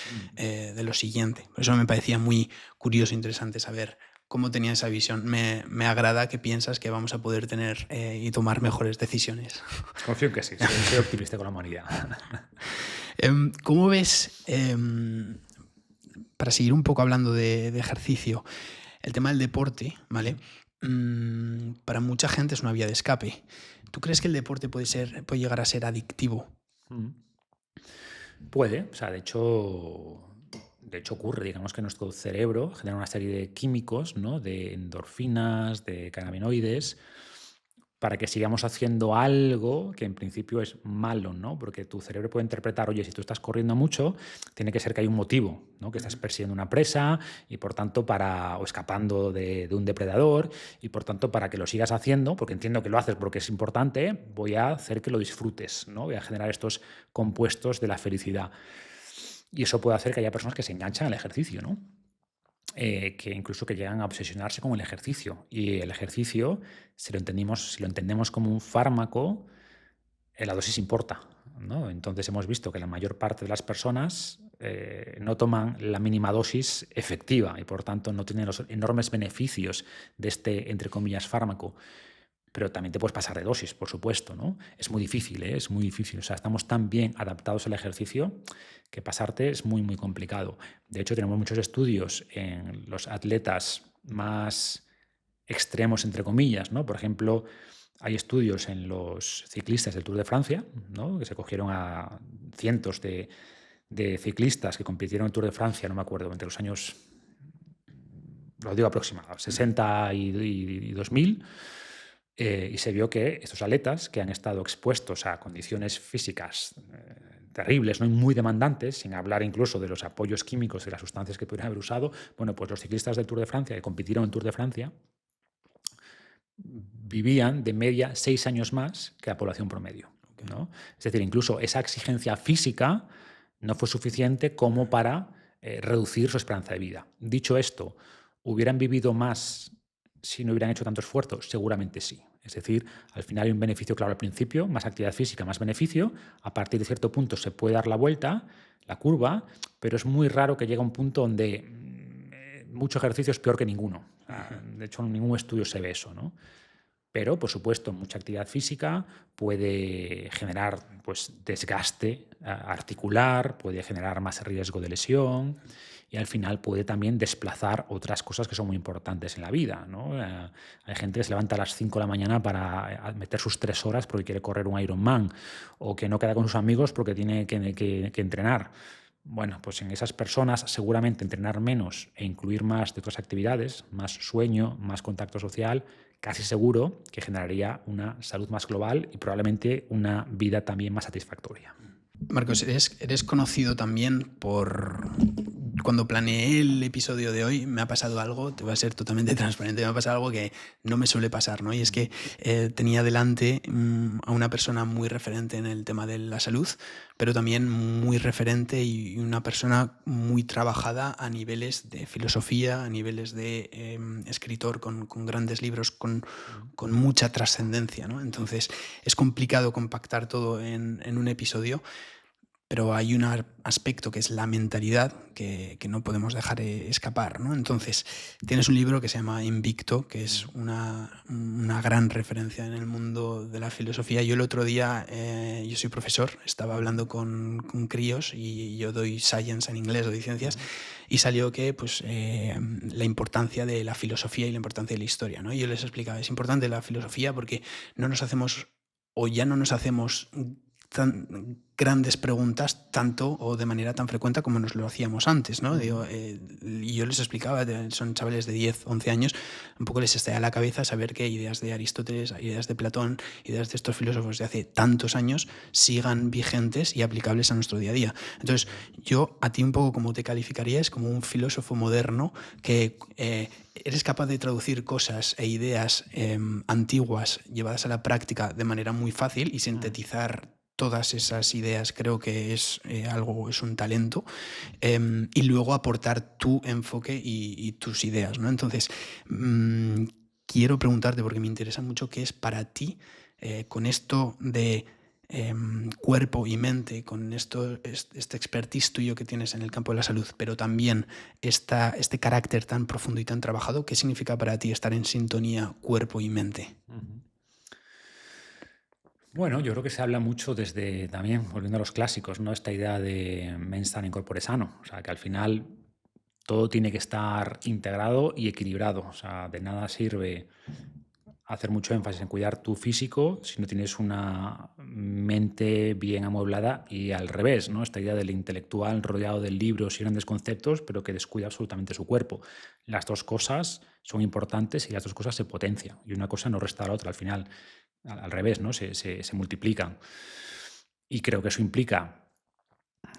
lo siguiente. Por eso me parecía muy curioso e interesante saber cómo tenía esa visión. Me agrada que piensas que vamos a poder tener y tomar mejores decisiones. Confío en que sí, soy optimista con la humanidad. ¿Cómo ves, para seguir un poco hablando de ejercicio, el tema del deporte, ¿vale? Para mucha gente es una vía de escape. ¿Tú crees que el deporte puede llegar a ser adictivo? Puede, o sea, de hecho ocurre, digamos que nuestro cerebro genera una serie de químicos, ¿no? De endorfinas, de cannabinoides, para que sigamos haciendo algo que en principio es malo, ¿no? Porque tu cerebro puede interpretar, oye, si tú estás corriendo mucho, tiene que ser que hay un motivo, ¿no? Que estás persiguiendo una presa y por tanto o escapando de un depredador y por tanto para que lo sigas haciendo, porque entiendo que lo haces porque es importante, voy a hacer que lo disfrutes, ¿no? Voy a generar estos compuestos de la felicidad. Y eso puede hacer que haya personas que se enganchan al ejercicio, ¿no? Que incluso que llegan a obsesionarse con el ejercicio. Y el ejercicio, si lo entendemos como un fármaco, la dosis importa, ¿no? Entonces hemos visto que la mayor parte de las personas no toman la mínima dosis efectiva y por tanto no tienen los enormes beneficios de este, entre comillas, fármaco. Pero también te puedes pasar de dosis, por supuesto, ¿no? Es muy difícil, ¿eh? Es muy difícil. O sea, estamos tan bien adaptados al ejercicio que pasarte es muy, muy complicado. De hecho, tenemos muchos estudios en los atletas más extremos, entre comillas, ¿no? Por ejemplo, hay estudios en los ciclistas del Tour de Francia, ¿no? Que se cogieron a cientos de ciclistas que compitieron en el Tour de Francia, no me acuerdo, entre los años, lo digo aproximado, 60 y 2000, Y se vio que estos atletas que han estado expuestos a condiciones físicas terribles, ¿no? Y muy demandantes, sin hablar incluso de los apoyos químicos de las sustancias que pudieran haber usado, bueno, pues los ciclistas del Tour de Francia que compitieron en el Tour de Francia vivían de media 6 años más que la población promedio, ¿no? Es decir, incluso esa exigencia física no fue suficiente como para reducir su esperanza de vida. Dicho esto, ¿hubieran vivido más si no hubieran hecho tanto esfuerzo? Seguramente sí. Es decir, al final hay un beneficio claro al principio, más actividad física, más beneficio. A partir de cierto punto se puede dar la vuelta, la curva, pero es muy raro que llegue a un punto donde mucho ejercicio es peor que ninguno. O sea, de hecho, en ningún estudio se ve eso, ¿no? Pero, por supuesto, mucha actividad física puede generar pues, desgaste articular, puede generar más riesgo de lesión y al final puede también desplazar otras cosas que son muy importantes en la vida, ¿no? Hay gente que se levanta a las 5 de la mañana para meter sus 3 horas porque quiere correr un Ironman o que no queda con sus amigos porque tiene que entrenar. Bueno, pues en esas personas seguramente entrenar menos e incluir más de otras actividades, más sueño, más contacto social, casi seguro que generaría una salud más global y probablemente una vida también más satisfactoria. Marcos, eres conocido también por... Cuando planeé el episodio de hoy me ha pasado algo, te voy a ser totalmente transparente, me ha pasado algo que no me suele pasar, ¿no? Y es que tenía delante a una persona muy referente en el tema de la salud, pero también muy referente y una persona muy trabajada a niveles de filosofía, a niveles de escritor con grandes libros, con mucha trascendencia, ¿no? Entonces es complicado compactar todo en un episodio. Pero hay un aspecto que es la mentalidad que no podemos dejar escapar, ¿no? Entonces, tienes un libro que se llama Invicto, que es una gran referencia en el mundo de la filosofía. Yo el otro día, yo soy profesor, estaba hablando con críos y yo doy science en inglés, doy ciencias, y salió que pues, la importancia de la filosofía y la importancia de la historia, ¿no? Y yo les explicaba, es importante la filosofía porque no nos hacemos, o ya no nos hacemos tan grandes preguntas tanto o de manera tan frecuente como nos lo hacíamos antes, ¿no? Digo, y yo les explicaba, son chavales de 10, 11 años, un poco les estalla la cabeza saber que ideas de Aristóteles, ideas de Platón, ideas de estos filósofos de hace tantos años sigan vigentes y aplicables a nuestro día a día. Entonces, yo a ti un poco como te calificaría es como un filósofo moderno que eres capaz de traducir cosas e ideas antiguas llevadas a la práctica de manera muy fácil y sintetizar todas esas ideas. Creo que es es un talento, y luego aportar tu enfoque y tus ideas, ¿no? Entonces, quiero preguntarte, porque me interesa mucho, qué es para ti con esto de cuerpo y mente, con este expertise tuyo que tienes en el campo de la salud, pero también este carácter tan profundo y tan trabajado. ¿Qué significa para ti estar en sintonía cuerpo y mente? Bueno, yo creo que se habla mucho desde, también, volviendo a los clásicos, ¿no? Esta idea de mens sana in corpore sano. O sea, que al final todo tiene que estar integrado y equilibrado. O sea, de nada sirve hacer mucho énfasis en cuidar tu físico si no tienes una mente bien amueblada, y al revés, ¿no? Esta idea del intelectual rodeado de libros y grandes conceptos, pero que descuida absolutamente su cuerpo. Las dos cosas son importantes y las dos cosas se potencian. Y una cosa no resta a la otra. Al final, al revés, ¿no? Se multiplican. Y creo que eso implica,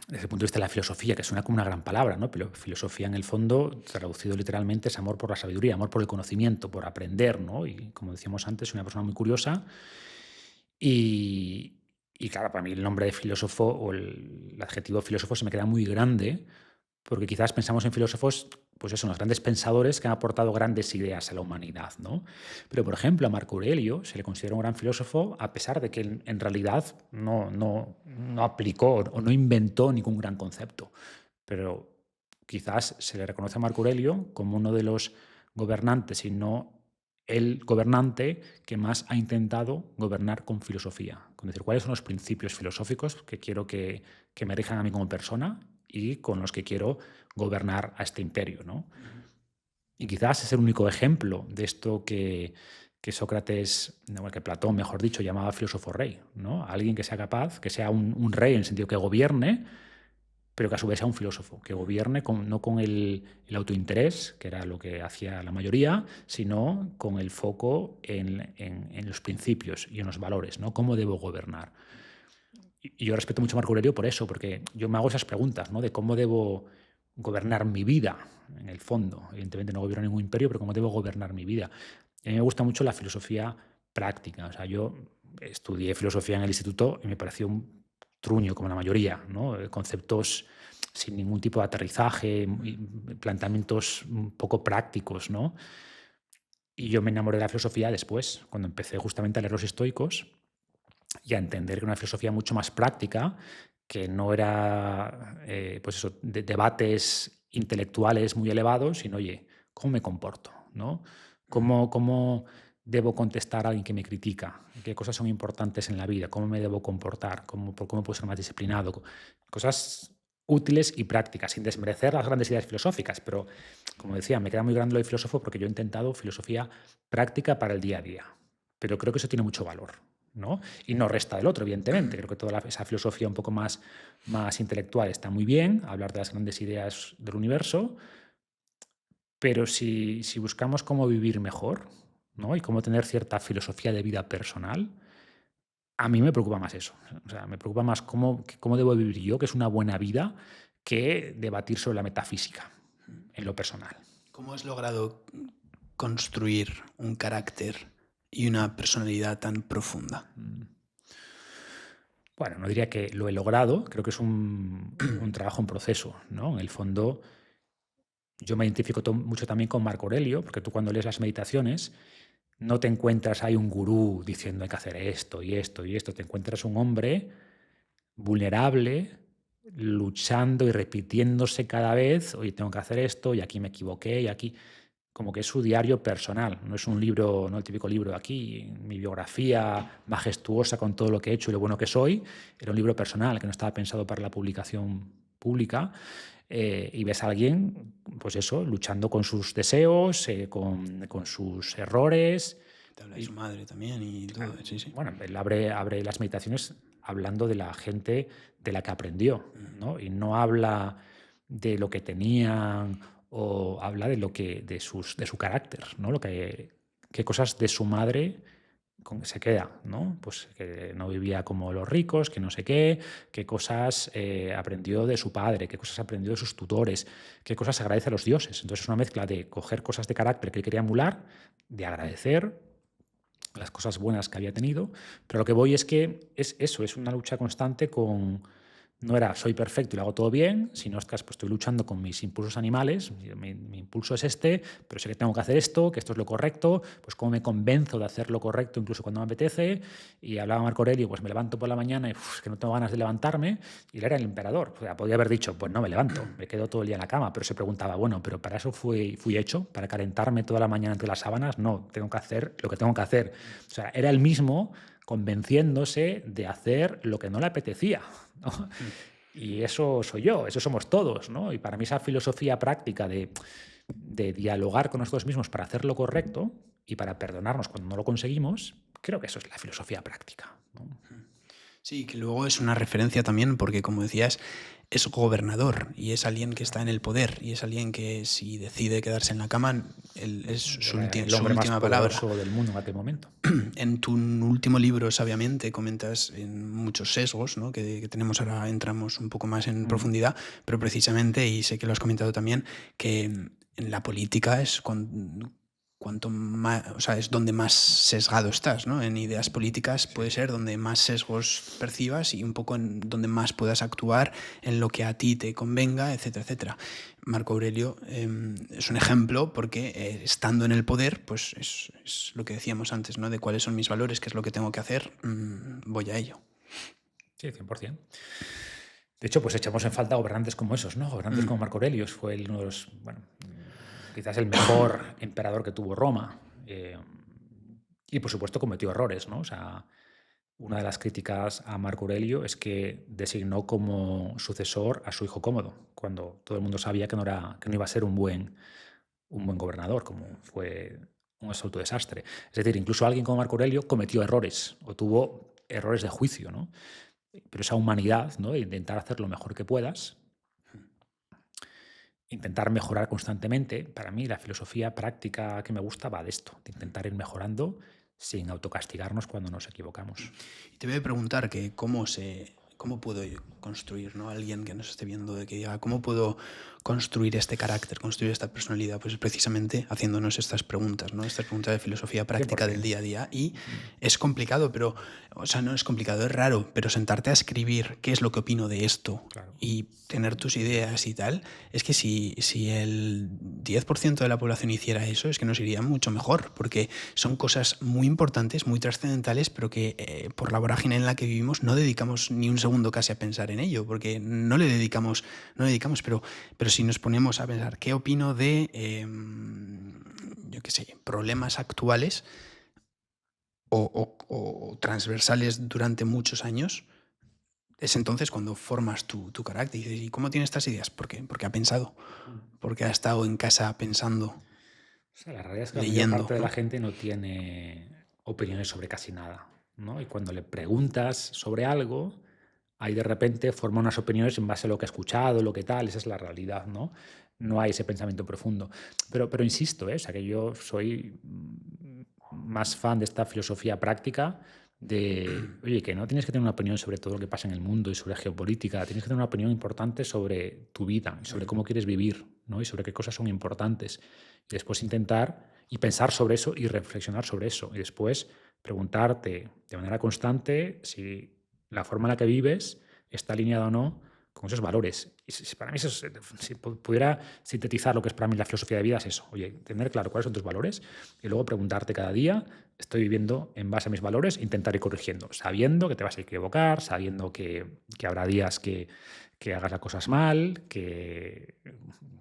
desde el punto de vista de la filosofía, que suena como una gran palabra, ¿no? Pero filosofía, en el fondo, traducido literalmente, es amor por la sabiduría, amor por el conocimiento, por aprender, ¿no? Y como decíamos antes, soy una persona muy curiosa y claro, para mí el nombre de filósofo o el adjetivo filósofo se me queda muy grande, porque quizás pensamos en filósofos, pues eso, los grandes pensadores que han aportado grandes ideas a la humanidad, ¿no? Pero, por ejemplo, a Marco Aurelio se le considera un gran filósofo a pesar de que él, en realidad no aplicó o no inventó ningún gran concepto. Pero quizás se le reconoce a Marco Aurelio como uno de los gobernantes, si no el gobernante que más ha intentado gobernar con filosofía. Con decir, cuáles son los principios filosóficos que quiero que me rijan a mí como persona y con los que quiero gobernar a este imperio, ¿no? Y quizás es el único ejemplo de esto que Sócrates, que Platón, mejor dicho, llamaba filósofo rey, ¿no? Alguien que sea capaz, que sea un rey en el sentido que gobierne, pero que a su vez sea un filósofo, que gobierne no con el autointerés, que era lo que hacía la mayoría, sino con el foco en los principios y en los valores, ¿no? ¿Cómo debo gobernar? Y yo respeto mucho a Marco Aurelio por eso, porque yo me hago esas preguntas, ¿no? De cómo debo gobernar mi vida, en el fondo. Evidentemente no gobierno ningún imperio, pero cómo debo gobernar mi vida. Y a mí me gusta mucho la filosofía práctica. O sea, yo estudié filosofía en el instituto y me pareció un truño, como la mayoría, ¿no? Conceptos sin ningún tipo de aterrizaje, planteamientos un poco prácticos, ¿no? Y yo me enamoré de la filosofía después, cuando empecé justamente a leer los estoicos y a entender que una filosofía mucho más práctica, que no era pues eso, debates intelectuales muy elevados, sino, oye, ¿cómo me comporto? ¿No? ¿Cómo debo contestar a alguien que me critica? ¿Qué cosas son importantes en la vida? ¿Cómo me debo comportar? ¿Cómo puedo ser más disciplinado? Cosas útiles y prácticas, sin desmerecer las grandes ideas filosóficas, pero como decía, me queda muy grande lo de filósofo porque yo he intentado filosofía práctica para el día a día, pero creo que eso tiene mucho valor, ¿no? Y no resta del otro, evidentemente. Creo que toda esa filosofía un poco más intelectual está muy bien, hablar de las grandes ideas del universo, pero si buscamos cómo vivir mejor, ¿no? Y cómo tener cierta filosofía de vida personal, a mí me preocupa más eso. O sea, me preocupa más cómo debo vivir yo, que es una buena vida, que debatir sobre la metafísica en lo personal. ¿Cómo has logrado construir un carácter y una personalidad tan profunda? Bueno, no diría que lo he logrado, creo que es un trabajo en proceso, ¿no? En el fondo, yo me identifico mucho también con Marco Aurelio, porque tú cuando lees las meditaciones no te encuentras ahí un gurú diciendo hay que hacer esto y esto y esto, te encuentras un hombre vulnerable, luchando y repitiéndose cada vez, oye, tengo que hacer esto y aquí me equivoqué y aquí, como que es su diario personal, no es un libro, no el típico libro de aquí, mi biografía majestuosa con todo lo que he hecho y lo bueno que soy, era un libro personal que no estaba pensado para la publicación pública. Y ves a alguien, pues eso, luchando con sus deseos, con sus errores. Te habla de su madre también y todo, sí, sí. Bueno, él abre las meditaciones hablando de la gente de la que aprendió, ¿no? Y no habla de lo que tenían o habla de su carácter, ¿no? Qué cosas de su madre con que se queda, ¿no? Pues que no vivía como los ricos, que no sé qué cosas aprendió de su padre, qué cosas aprendió de sus tutores, qué cosas agradece a los dioses. Entonces es una mezcla de coger cosas de carácter que él quería emular, de agradecer las cosas buenas que había tenido, pero lo que voy es que es eso, es una lucha constante con... No era soy perfecto y lo hago todo bien, sino es que pues, estoy luchando con mis impulsos animales, mi impulso es este, pero sé que tengo que hacer esto, que esto es lo correcto, pues cómo me convenzo de hacer lo correcto incluso cuando me apetece. Y hablaba Marco Aurelio, pues me levanto por la mañana y es que no tengo ganas de levantarme, y él era el emperador. O sea, podía haber dicho, pues no me levanto, me quedo todo el día en la cama, pero se preguntaba, bueno, pero para eso fui hecho, para calentarme toda la mañana entre las sábanas, no, tengo que hacer lo que tengo que hacer. O sea, era el mismo convenciéndose de hacer lo que no le apetecía, ¿no? Y eso soy yo, eso somos todos, ¿no? Y para mí esa filosofía práctica de dialogar con nosotros mismos para hacer lo correcto y para perdonarnos cuando no lo conseguimos, creo que eso es la filosofía práctica, ¿no? Sí, que luego es una referencia también porque, como decías, es gobernador y es alguien que está en el poder y es alguien que si decide quedarse en la cama, es su El hombre más última palabra. poderoso del mundo en aquel momento. En tu último libro, sabiamente, comentas en muchos sesgos, ¿no? que tenemos ahora, entramos un poco más en profundidad, pero precisamente, y sé que lo has comentado también, que en la política es cuanto más, o sea, es donde más sesgado estás, ¿no? En ideas políticas puede ser donde más sesgos percibas y un poco en donde más puedas actuar en lo que a ti te convenga, etcétera, etcétera. Marco Aurelio es un ejemplo porque estando en el poder, pues es lo que decíamos antes, ¿no? De cuáles son mis valores, qué es lo que tengo que hacer, voy a ello. Sí, 100%. De hecho, pues echamos en falta gobernantes como esos, ¿no? Gobernantes como Marco Aurelio, fue uno de los, bueno, quizás el mejor emperador que tuvo Roma. Y por supuesto cometió errores, ¿no? O sea, una de las críticas a Marco Aurelio es que designó como sucesor a su hijo Cómodo, cuando todo el mundo sabía que no iba a ser un buen gobernador, como fue un absoluto desastre. Es decir, incluso alguien como Marco Aurelio cometió errores o tuvo errores de juicio, ¿no? Pero esa humanidad, ¿no? De intentar hacer lo mejor que puedas, intentar mejorar constantemente. Para mí, la filosofía práctica que me gusta va de esto, de intentar ir mejorando sin autocastigarnos cuando nos equivocamos. Y te voy a preguntar que cómo puedo yo construir, ¿no? Alguien que nos esté viendo, de que diga, ¿cómo puedo construir este carácter, construir esta personalidad? Pues precisamente haciéndonos estas preguntas, ¿no? Estas preguntas de filosofía práctica del 100%. día a día. Y es complicado, pero, o sea, no es complicado, es raro, pero sentarte a escribir qué es lo que opino de esto Claro. y tener tus ideas y tal, es que si el 10% de la población hiciera eso, es que nos iría mucho mejor, porque son cosas muy importantes, muy trascendentales, pero que por la vorágine en la que vivimos no dedicamos ni un segundo casi a pensar en ello, porque no le dedicamos, pero si nos ponemos a pensar qué opino de, yo qué sé, problemas actuales o transversales durante muchos años, es entonces cuando formas tu carácter y dices, ¿y cómo tiene estas ideas? ¿Por qué? Porque ha pensado, porque ha estado en casa pensando, O sea, la realidad es que la mayor leyendo, parte de la ¿no? gente no tiene opiniones sobre casi nada, ¿no? Y cuando le preguntas sobre algo, ahí de repente forma unas opiniones en base a lo que ha escuchado, lo que tal, esa es la realidad, ¿no? No hay ese pensamiento profundo. Pero insisto, ¿eh? O sea, que yo soy más fan de esta filosofía práctica de, oye, que no tienes que tener una opinión sobre todo lo que pasa en el mundo y sobre geopolítica, tienes que tener una opinión importante sobre tu vida y sobre cómo quieres vivir, ¿no? Y sobre qué cosas son importantes. Y después intentar y pensar sobre eso y reflexionar sobre eso. Y después preguntarte de manera constante si la forma en la que vives está alineada o no con esos valores. Y para mí, eso es, si pudiera sintetizar lo que es para mí la filosofía de vida, es eso. Oye, tener claro cuáles son tus valores y luego preguntarte cada día, estoy viviendo en base a mis valores, intentar ir corrigiendo, sabiendo que te vas a equivocar, sabiendo que habrá días que hagas las cosas mal, que,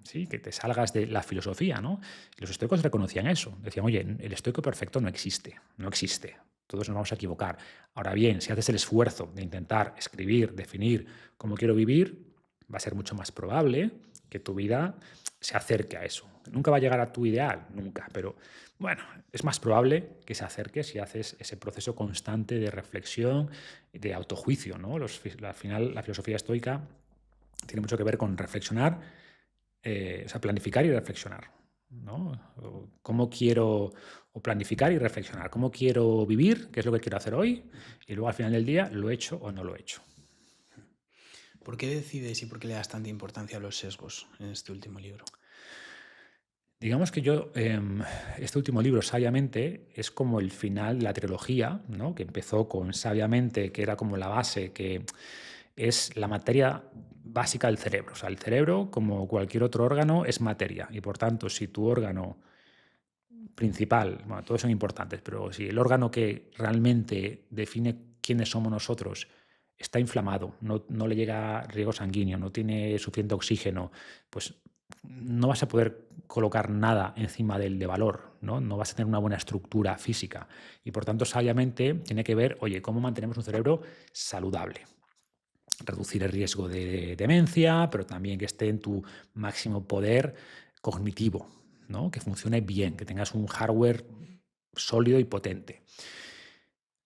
sí, que te salgas de la filosofía, ¿no? Los estoicos reconocían eso. Decían, oye, el estoico perfecto no existe, no existe. Todos nos vamos a equivocar. Ahora bien, si haces el esfuerzo de intentar escribir, definir cómo quiero vivir, va a ser mucho más probable que tu vida se acerque a eso. Nunca va a llegar a tu ideal, nunca, pero bueno, es más probable que se acerque si haces ese proceso constante de reflexión, de autojuicio, ¿no? Al final, la filosofía estoica tiene mucho que ver con reflexionar, o sea, planificar y reflexionar, ¿no? ¿Cómo quiero o planificar y reflexionar? ¿Cómo quiero vivir? ¿Qué es lo que quiero hacer hoy? Y luego al final del día, ¿lo he hecho o no lo he hecho? ¿Por qué decides y por qué le das tanta importancia a los sesgos en este último libro? Digamos que yo, este último libro, Sabiamente, es como el final de la trilogía, ¿no? Que empezó con Sabiamente, que era como la base, que es la materia básica del cerebro. O sea, el cerebro, como cualquier otro órgano, es materia. Y por tanto, si tu órgano principal, bueno, todos son importantes, pero si el órgano que realmente define quiénes somos nosotros está inflamado, no le llega riego sanguíneo, no tiene suficiente oxígeno, pues no vas a poder colocar nada encima del de valor, ¿no? No vas a tener una buena estructura física. Y por tanto, sabiamente, tiene que ver, oye, cómo mantenemos un cerebro saludable. Reducir el riesgo de demencia, pero también que esté en tu máximo poder cognitivo, ¿no? Que funcione bien, que tengas un hardware sólido y potente.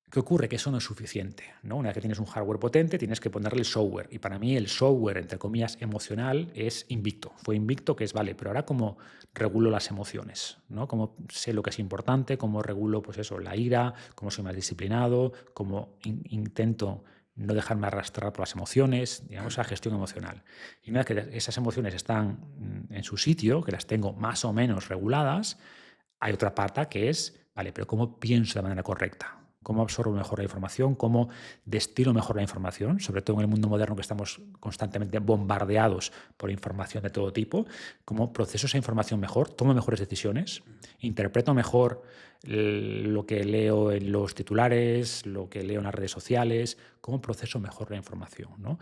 ¿Qué ocurre? Que eso no es suficiente, ¿no? Una vez que tienes un hardware potente, tienes que ponerle el software. Y para mí el software, entre comillas, emocional es Invicto. Fue Invicto que es, vale, pero ahora cómo regulo las emociones, ¿no? Cómo sé lo que es importante, cómo regulo, pues eso, la ira, cómo soy más disciplinado, cómo intento no dejarme arrastrar por las emociones, digamos, la gestión emocional. Y una vez que esas emociones están en su sitio, que las tengo más o menos reguladas, hay otra pata que es, vale, pero ¿cómo pienso de manera correcta? ¿Cómo absorbo mejor la información? ¿Cómo destilo mejor la información? Sobre todo en el mundo moderno que estamos constantemente bombardeados por información de todo tipo. ¿Cómo proceso esa información mejor? ¿Tomo mejores decisiones? ¿Interpreto mejor lo que leo en los titulares, lo que leo en las redes sociales? ¿Cómo proceso mejor la información? ¿No?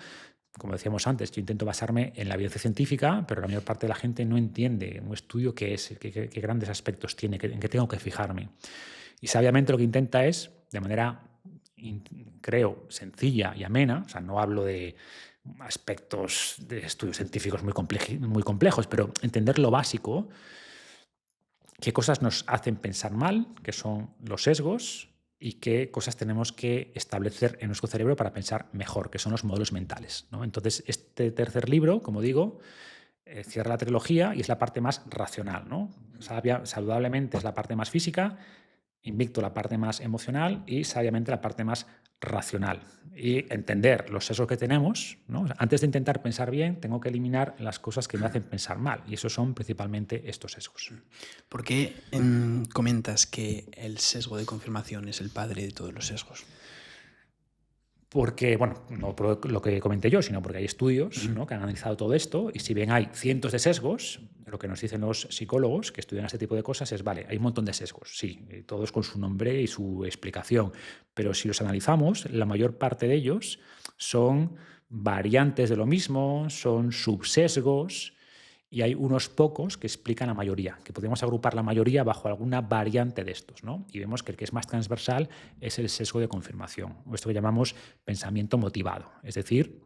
Como decíamos antes, yo intento basarme en la evidencia científica, pero la mayor parte de la gente no entiende un estudio qué es, qué grandes aspectos tiene, en qué tengo que fijarme. Y sabiamente lo que intenta es, de manera, creo, sencilla y amena, o sea, no hablo de aspectos de estudios científicos muy complejos, pero entender lo básico, qué cosas nos hacen pensar mal, que son los sesgos, y qué cosas tenemos que establecer en nuestro cerebro para pensar mejor, que son los modelos mentales, ¿no? Entonces, este tercer libro, como digo, cierra la trilogía y es la parte más racional, ¿no? Saludablemente es la parte más física, Invicto la parte más emocional y sabiamente la parte más racional. Y entender los sesgos que tenemos, ¿no? O sea, antes de intentar pensar bien, tengo que eliminar las cosas que me hacen pensar mal. Y esos son principalmente estos sesgos. ¿Por qué comentas que el sesgo de confirmación es el padre de todos los sesgos? Porque, bueno, no por lo que comenté yo, sino porque hay estudios, ¿no?, que han analizado todo esto y si bien hay cientos de sesgos, lo que nos dicen los psicólogos que estudian este tipo de cosas es, vale, hay un montón de sesgos, sí, todos con su nombre y su explicación, pero si los analizamos, la mayor parte de ellos son variantes de lo mismo, son subsesgos y hay unos pocos que explican la mayoría, que podemos agrupar la mayoría bajo alguna variante de estos, ¿no? Y vemos que el que es más transversal es el sesgo de confirmación, o esto que llamamos pensamiento motivado. Es decir,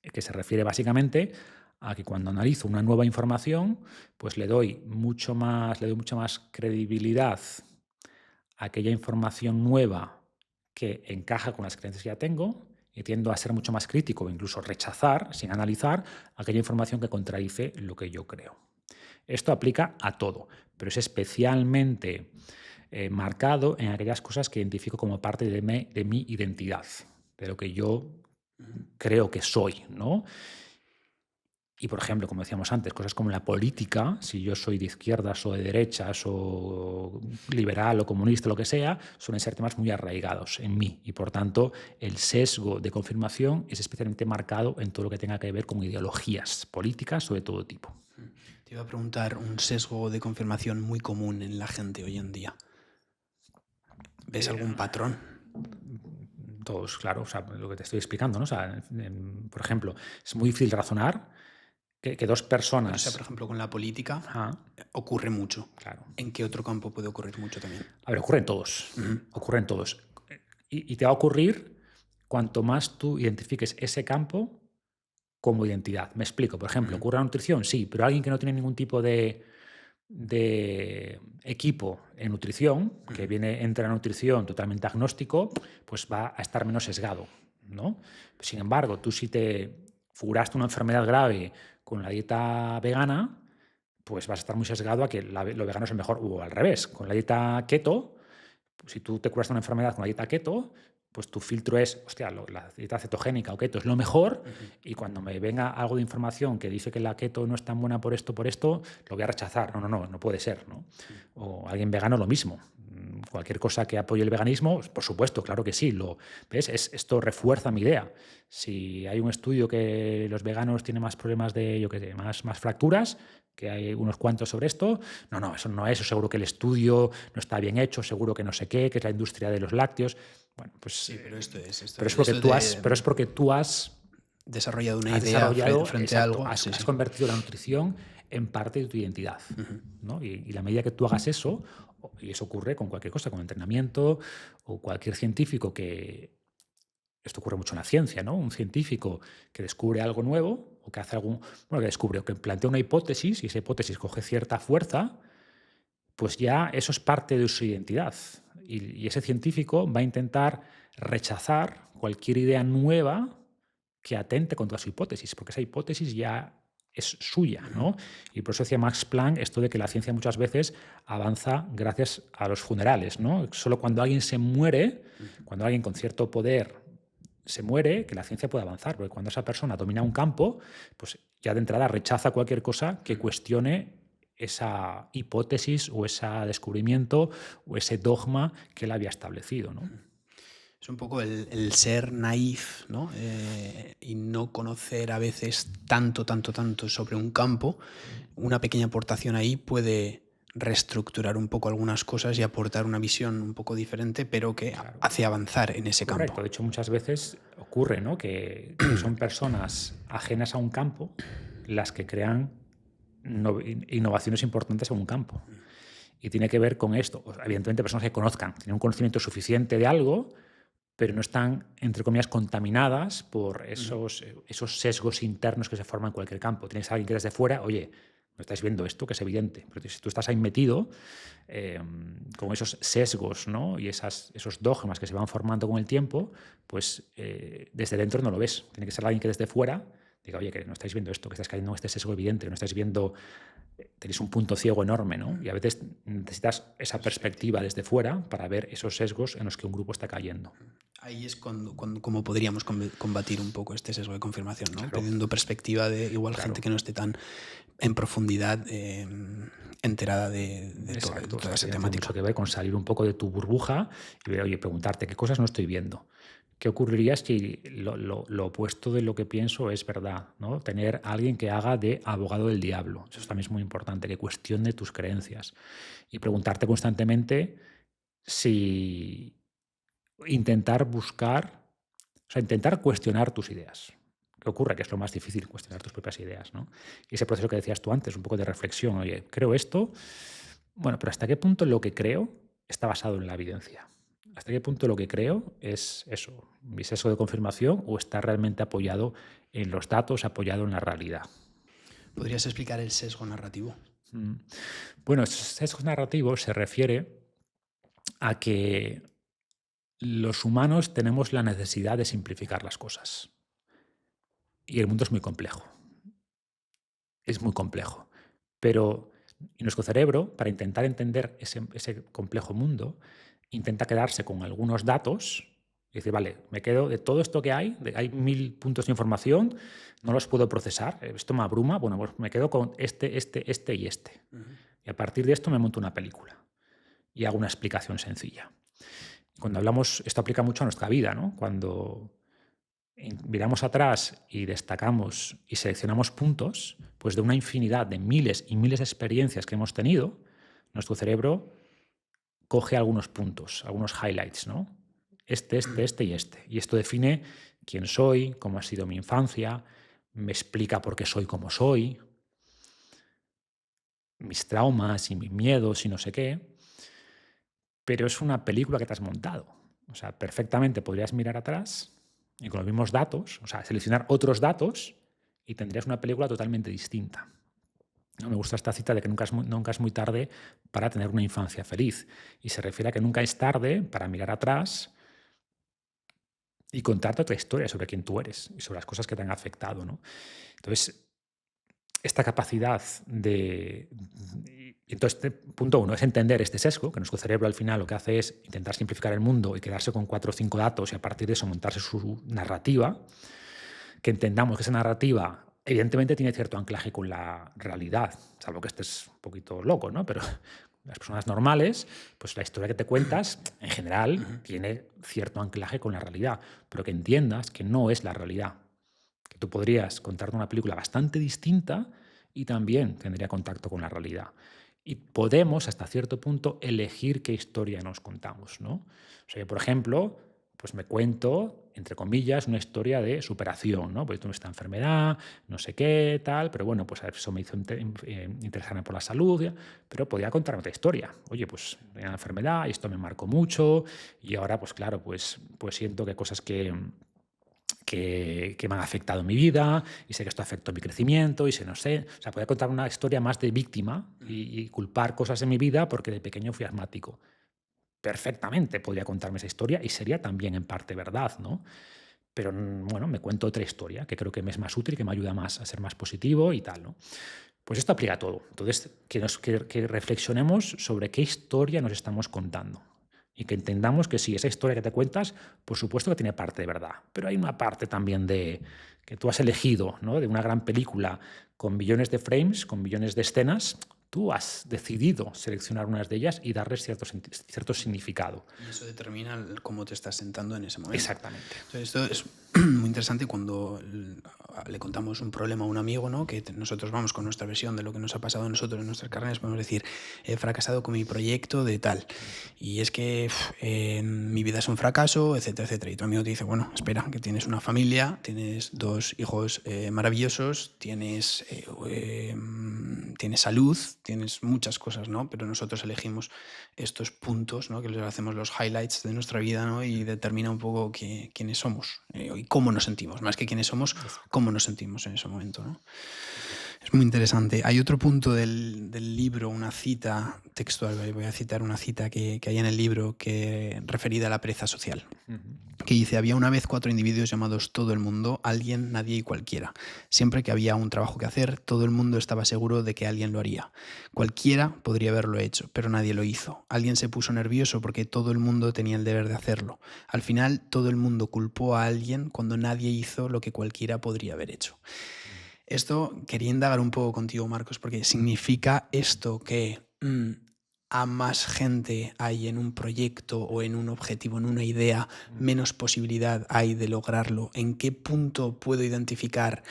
que se refiere básicamente a que cuando analizo una nueva información, pues le doy mucha más credibilidad a aquella información nueva que encaja con las creencias que ya tengo y tiendo a ser mucho más crítico o incluso rechazar, sin analizar, aquella información que contradice lo que yo creo. Esto aplica a todo, pero es especialmente marcado en aquellas cosas que identifico como parte de mi identidad, de lo que yo creo que soy, ¿no? Y, por ejemplo, como decíamos antes, cosas como la política, si yo soy de izquierdas o de derechas o liberal o comunista, lo que sea, suelen ser temas muy arraigados en mí. Y, por tanto, el sesgo de confirmación es especialmente marcado en todo lo que tenga que ver con ideologías políticas o de todo tipo. Te iba a preguntar un sesgo de confirmación muy común en la gente hoy en día. ¿Ves algún patrón? Todos, claro, o sea, lo que te estoy explicando, ¿no? O sea, por ejemplo, es muy difícil razonar que dos personas... O sea, por ejemplo, con la política ocurre mucho. Claro. ¿En qué otro campo puede ocurrir mucho también? A ver, ocurren todos. Ocurren todos. Y te va a ocurrir cuanto más tú identifiques ese campo como identidad. Me explico. Por ejemplo, ¿ocurre la nutrición? Sí, pero alguien que no tiene ningún tipo de equipo en nutrición, que entra en nutrición totalmente agnóstico, pues va a estar menos sesgado, ¿no? Sin embargo, tú si te figuraste una enfermedad grave con la dieta vegana, pues vas a estar muy sesgado a que lo vegano es el mejor, o al revés, con la dieta keto, pues si tú te curaste una enfermedad con la dieta keto, pues tu filtro es, hostia, la dieta cetogénica o keto es lo mejor, y cuando me venga algo de información que dice que la keto no es tan buena por esto, lo voy a rechazar. No puede ser, ¿no? O alguien vegano lo mismo. Cualquier cosa que apoye el veganismo, por supuesto, claro que sí. ¿Ves? Esto refuerza mi idea. Si hay un estudio que los veganos tienen más problemas de, más fracturas, que hay unos cuantos sobre esto, eso no es, seguro que el estudio no está bien hecho, seguro que no sé qué, que es la industria de los lácteos. Bueno, pues sí, pero es porque tú has desarrollado una idea frente a algo. Has convertido la nutrición en parte de tu identidad, ¿no? Y la medida que tú hagas eso, y eso ocurre con cualquier cosa, con entrenamiento o cualquier científico que... Esto ocurre mucho en la ciencia, ¿no? Un científico que descubre algo nuevo o que hace que descubre o que plantea una hipótesis y esa hipótesis coge cierta fuerza, pues ya eso es parte de su identidad. Y ese científico va a intentar rechazar cualquier idea nueva que atente contra su hipótesis, porque esa hipótesis ya es suya, ¿no? Y por eso decía Max Planck esto de que la ciencia muchas veces avanza gracias a los funerales, ¿no? Solo cuando alguien se muere, cuando alguien con cierto poder se muere, que la ciencia puede avanzar, porque cuando esa persona domina un campo, pues ya de entrada rechaza cualquier cosa que cuestione esa hipótesis o ese descubrimiento o ese dogma que él había establecido, ¿no? Es un poco el ser naif, ¿no? Y no conocer a veces tanto sobre un campo. Una pequeña aportación ahí puede reestructurar un poco algunas cosas y aportar una visión un poco diferente, pero que hace avanzar en ese campo. De hecho, muchas veces ocurre, ¿no?, que son personas ajenas a un campo las que crean innovaciones importantes en un campo. Y tiene que ver con esto. Evidentemente, personas que conozcan, tienen un conocimiento suficiente de algo, pero no están, entre comillas, contaminadas por esos sesgos internos que se forman en cualquier campo. Tienes a alguien que desde fuera, oye, no estáis viendo esto, que es evidente. Pero si tú estás ahí metido con esos sesgos, ¿no?, y esos dogmas que se van formando con el tiempo, pues desde dentro no lo ves. Tiene que ser alguien que desde fuera Diga, oye, que no estáis viendo esto, que estáis cayendo en este sesgo evidente, que no estáis viendo, tenéis un punto ciego enorme, ¿no? Y a veces necesitas esa perspectiva desde fuera para ver esos sesgos en los que un grupo está cayendo. Ahí es como podríamos combatir un poco este sesgo de confirmación, ¿no? Claro. Pidiendo perspectiva de igual Claro. gente que no esté tan en profundidad enterada de Exacto, toda o sea, esa tiene temática. mucho que ver con salir un poco de tu burbuja y ver, oye, preguntarte qué cosas no estoy viendo. ¿Qué ocurriría si lo opuesto de lo que pienso es verdad? ¿No? Tener a alguien que haga de abogado del diablo. Eso también es muy importante, que cuestione tus creencias. Y preguntarte constantemente si intentar buscar, o sea, intentar cuestionar tus ideas. ¿Qué ocurre? Que es lo más difícil, cuestionar tus propias ideas, ¿no? Y ese proceso que decías tú antes, un poco de reflexión, oye, creo esto, bueno, pero ¿hasta qué punto lo que creo está basado en la evidencia? ¿Hasta qué punto lo que creo es eso, mi sesgo de confirmación, o está realmente apoyado en los datos, apoyado en la realidad? ¿Podrías explicar el sesgo narrativo? Bueno, sesgo narrativo se refiere a que los humanos tenemos la necesidad de simplificar las cosas. Y el mundo es muy complejo. Es muy complejo. Pero nuestro cerebro, para intentar entender ese complejo mundo, intenta quedarse con algunos datos y decir, vale, me quedo de todo esto que hay 1000 puntos de información, no los puedo procesar, esto me abruma, bueno, pues me quedo con este y este. Y a partir de esto me monto una película y hago una explicación sencilla. Cuando hablamos, esto aplica mucho a nuestra vida, ¿no? Cuando miramos atrás y destacamos y seleccionamos puntos, pues de una infinidad de miles y miles de experiencias que hemos tenido, nuestro cerebro coge algunos puntos, algunos highlights, ¿no? Este y este. Y esto define quién soy, cómo ha sido mi infancia, me explica por qué soy como soy, mis traumas y mis miedos y no sé qué. Pero es una película que te has montado. O sea, perfectamente podrías mirar atrás y con los mismos datos, o sea, seleccionar otros datos y tendrías una película totalmente distinta. ¿No? Me gusta esta cita de que nunca es muy tarde para tener una infancia feliz. Y se refiere a que nunca es tarde para mirar atrás y contarte otra historia sobre quién tú eres y sobre las cosas que te han afectado, ¿no? Entonces, esta capacidad de... Entonces, punto uno es entender este sesgo, que nuestro cerebro al final lo que hace es intentar simplificar el mundo y quedarse con 4 o 5 datos y a partir de eso montarse su narrativa, que entendamos que esa narrativa evidentemente tiene cierto anclaje con la realidad, salvo que estés un poquito loco, ¿no? Pero las personas normales, pues la historia que te cuentas, en general, tiene cierto anclaje con la realidad, pero que entiendas que no es la realidad. Que tú podrías contarte una película bastante distinta y también tendría contacto con la realidad. Y podemos, hasta cierto punto, elegir qué historia nos contamos, ¿no? O sea, yo, por ejemplo, pues me cuento, entre comillas, una historia de superación, ¿no? Pues tuve esta enfermedad, no sé qué, tal, pero bueno, pues eso me hizo interesarme por la salud, ¿ya? Pero podía contar otra historia. Oye, pues tenía una enfermedad y esto me marcó mucho y ahora, pues claro, pues siento que cosas que me han afectado en mi vida y sé que esto afectó mi crecimiento y sé, no sé, o sea, podía contar una historia más de víctima y culpar cosas en mi vida porque de pequeño fui asmático. Perfectamente podría contarme esa historia y sería también en parte verdad, ¿no? Pero bueno, me cuento otra historia que creo que me es más útil, que me ayuda más a ser más positivo y tal, ¿no? Pues esto aplica a todo. Entonces, que reflexionemos sobre qué historia nos estamos contando. Y que entendamos que sí, esa historia que te cuentas, por supuesto que tiene parte de verdad, pero hay una parte también de que tú has elegido, ¿no? De una gran película con millones de frames, con millones de escenas, tú has decidido seleccionar unas de ellas y darles cierto significado. Y eso determina cómo te estás sentando en ese momento. Exactamente. Entonces, esto es muy interesante cuando le contamos un problema a un amigo, ¿no? Que nosotros vamos con nuestra versión de lo que nos ha pasado a nosotros en nuestras carreras, podemos decir, he fracasado con mi proyecto de tal, y es que mi vida es un fracaso, etcétera, etcétera. Y tu amigo te dice, bueno, espera, que tienes una familia, tienes 2 hijos maravillosos, tienes salud, tienes muchas cosas, ¿no? Pero nosotros elegimos estos puntos, ¿no? Que les hacemos los highlights de nuestra vida, ¿no? Y determina un poco quiénes somos y cómo nos sentimos, más que quiénes somos, cómo nos sentimos en ese momento, ¿no? Es muy interesante. Hay otro punto del libro, una cita textual, voy a citar una cita que hay en el libro que referida a la pereza social, que dice: había una vez 4 individuos llamados todo el mundo, alguien, nadie y cualquiera. Siempre que había un trabajo que hacer, todo el mundo estaba seguro de que alguien lo haría. Cualquiera podría haberlo hecho, pero nadie lo hizo. Alguien se puso nervioso porque todo el mundo tenía el deber de hacerlo. Al final, todo el mundo culpó a alguien cuando nadie hizo lo que cualquiera podría haber hecho. Esto quería indagar un poco contigo, Marcos, porque significa esto que a más gente hay en un proyecto o en un objetivo, en una idea, menos posibilidad hay de lograrlo. ¿En qué punto puedo identificar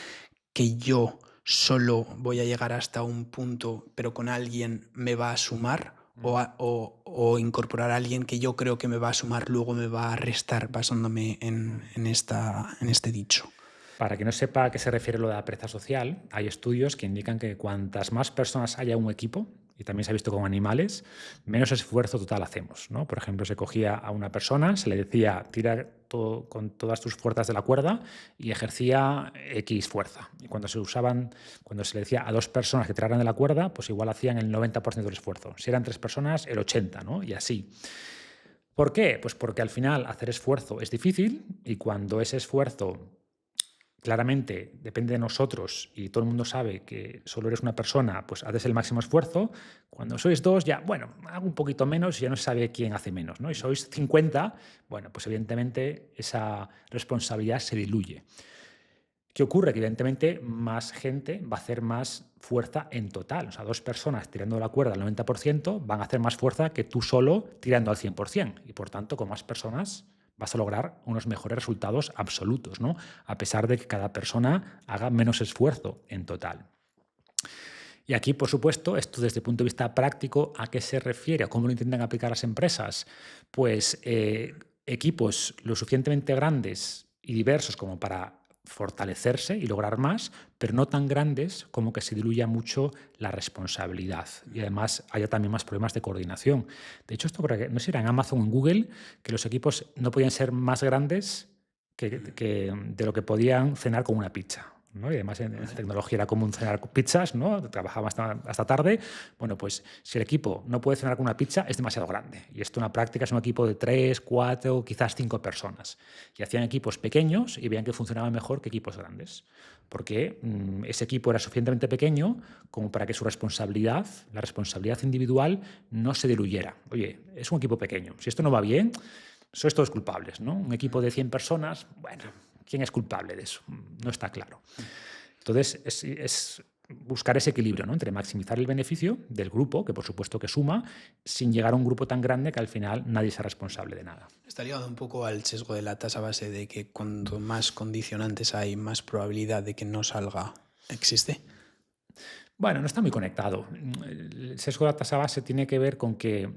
que yo solo voy a llegar hasta un punto, pero con alguien me va a sumar? O incorporar a alguien que yo creo que me va a sumar, luego me va a restar, basándome en este dicho. Para quien no sepa a qué se refiere lo de la pereza social, hay estudios que indican que cuantas más personas haya en un equipo, y también se ha visto con animales, menos esfuerzo total hacemos, ¿no? Por ejemplo, se cogía a una persona, se le decía tira con todas tus fuerzas de la cuerda y ejercía X fuerza. Y cuando se le decía a 2 personas que tiraran de la cuerda, pues igual hacían el 90% del esfuerzo. Si eran 3 personas, el 80%, ¿no? Y así. ¿Por qué? Pues porque al final hacer esfuerzo es difícil y cuando ese esfuerzo claramente depende de nosotros y todo el mundo sabe que solo eres una persona, pues haces el máximo esfuerzo. Cuando sois 2, ya, bueno, hago un poquito menos y ya no se sabe quién hace menos, ¿no? Y sois 50, bueno, pues evidentemente esa responsabilidad se diluye. ¿Qué ocurre? Que evidentemente más gente va a hacer más fuerza en total. O sea, 2 personas tirando la cuerda al 90% van a hacer más fuerza que tú solo tirando al 100%. Y por tanto, con más personas vas a lograr unos mejores resultados absolutos, ¿no? A pesar de que cada persona haga menos esfuerzo en total. Y aquí, por supuesto, esto desde el punto de vista práctico, ¿a qué se refiere? ¿A cómo lo intentan aplicar las empresas? Pues equipos lo suficientemente grandes y diversos como para fortalecerse y lograr más, pero no tan grandes como que se diluya mucho la responsabilidad y además haya también más problemas de coordinación. De hecho, esto creo que, no sé si era en Amazon o en Google, que los equipos no podían ser más grandes que de lo que podían cenar con una pizza, ¿no? Y además en tecnología era común cenar con pizzas, ¿no? Trabajaba hasta tarde. Bueno, pues si el equipo no puede cenar con una pizza es demasiado grande. Y esto en la práctica es un equipo de 3, 4, quizás 5 personas. Y hacían equipos pequeños y veían que funcionaban mejor que equipos grandes. Porque ese equipo era suficientemente pequeño como para que su responsabilidad, la responsabilidad individual, no se diluyera. Oye, es un equipo pequeño. Si esto no va bien, sois todos culpables, ¿no? Un equipo de 100 personas, bueno, ¿quién es culpable de eso? No está claro. Entonces, es buscar ese equilibrio, ¿no? Entre maximizar el beneficio del grupo, que por supuesto que suma, sin llegar a un grupo tan grande que al final nadie sea responsable de nada. Está ligado un poco al sesgo de la tasa base de que cuanto más condicionantes hay, más probabilidad de que no salga existe. Bueno, no está muy conectado. El sesgo de la tasa base tiene que ver con que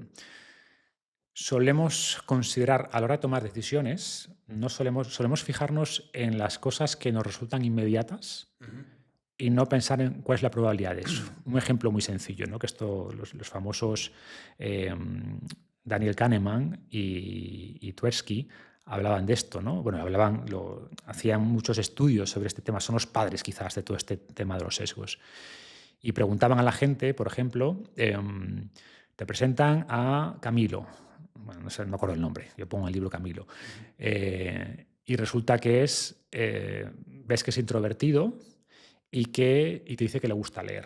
solemos considerar a la hora de tomar decisiones, no solemos fijarnos en las cosas que nos resultan inmediatas y no pensar en cuál es la probabilidad de eso. Un ejemplo muy sencillo, ¿no? Que esto, los famosos Daniel Kahneman y Tversky hablaban de esto, ¿no? Bueno, hacían muchos estudios sobre este tema, son los padres quizás de todo este tema de los sesgos. Y preguntaban a la gente, por ejemplo, te presentan a Camilo. Bueno, no sé, no me acuerdo el nombre, yo pongo en el libro Camilo. Y resulta que ves que es introvertido y te dice que le gusta leer.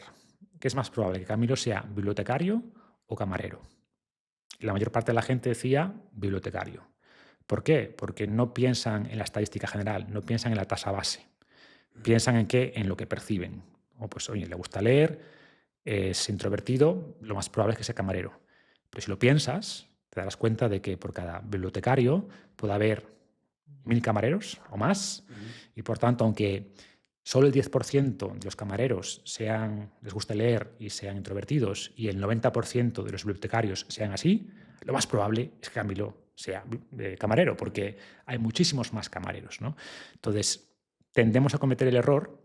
¿Qué es más probable, que Camilo sea bibliotecario o camarero? Y la mayor parte de la gente decía bibliotecario. ¿Por qué? Porque no piensan en la estadística general, no piensan en la tasa base. Piensan en qué, en lo que perciben. O pues, oye, le gusta leer, es introvertido, lo más probable es que sea camarero. Pero si lo piensas, te darás cuenta de que por cada bibliotecario puede haber 1000 camareros o más, y por tanto, aunque solo el 10% de los camareros les guste leer y sean introvertidos, y el 90% de los bibliotecarios sean así, lo más probable es que Camilo sea camarero, porque hay muchísimos más camareros, ¿no? Entonces, tendemos a cometer el error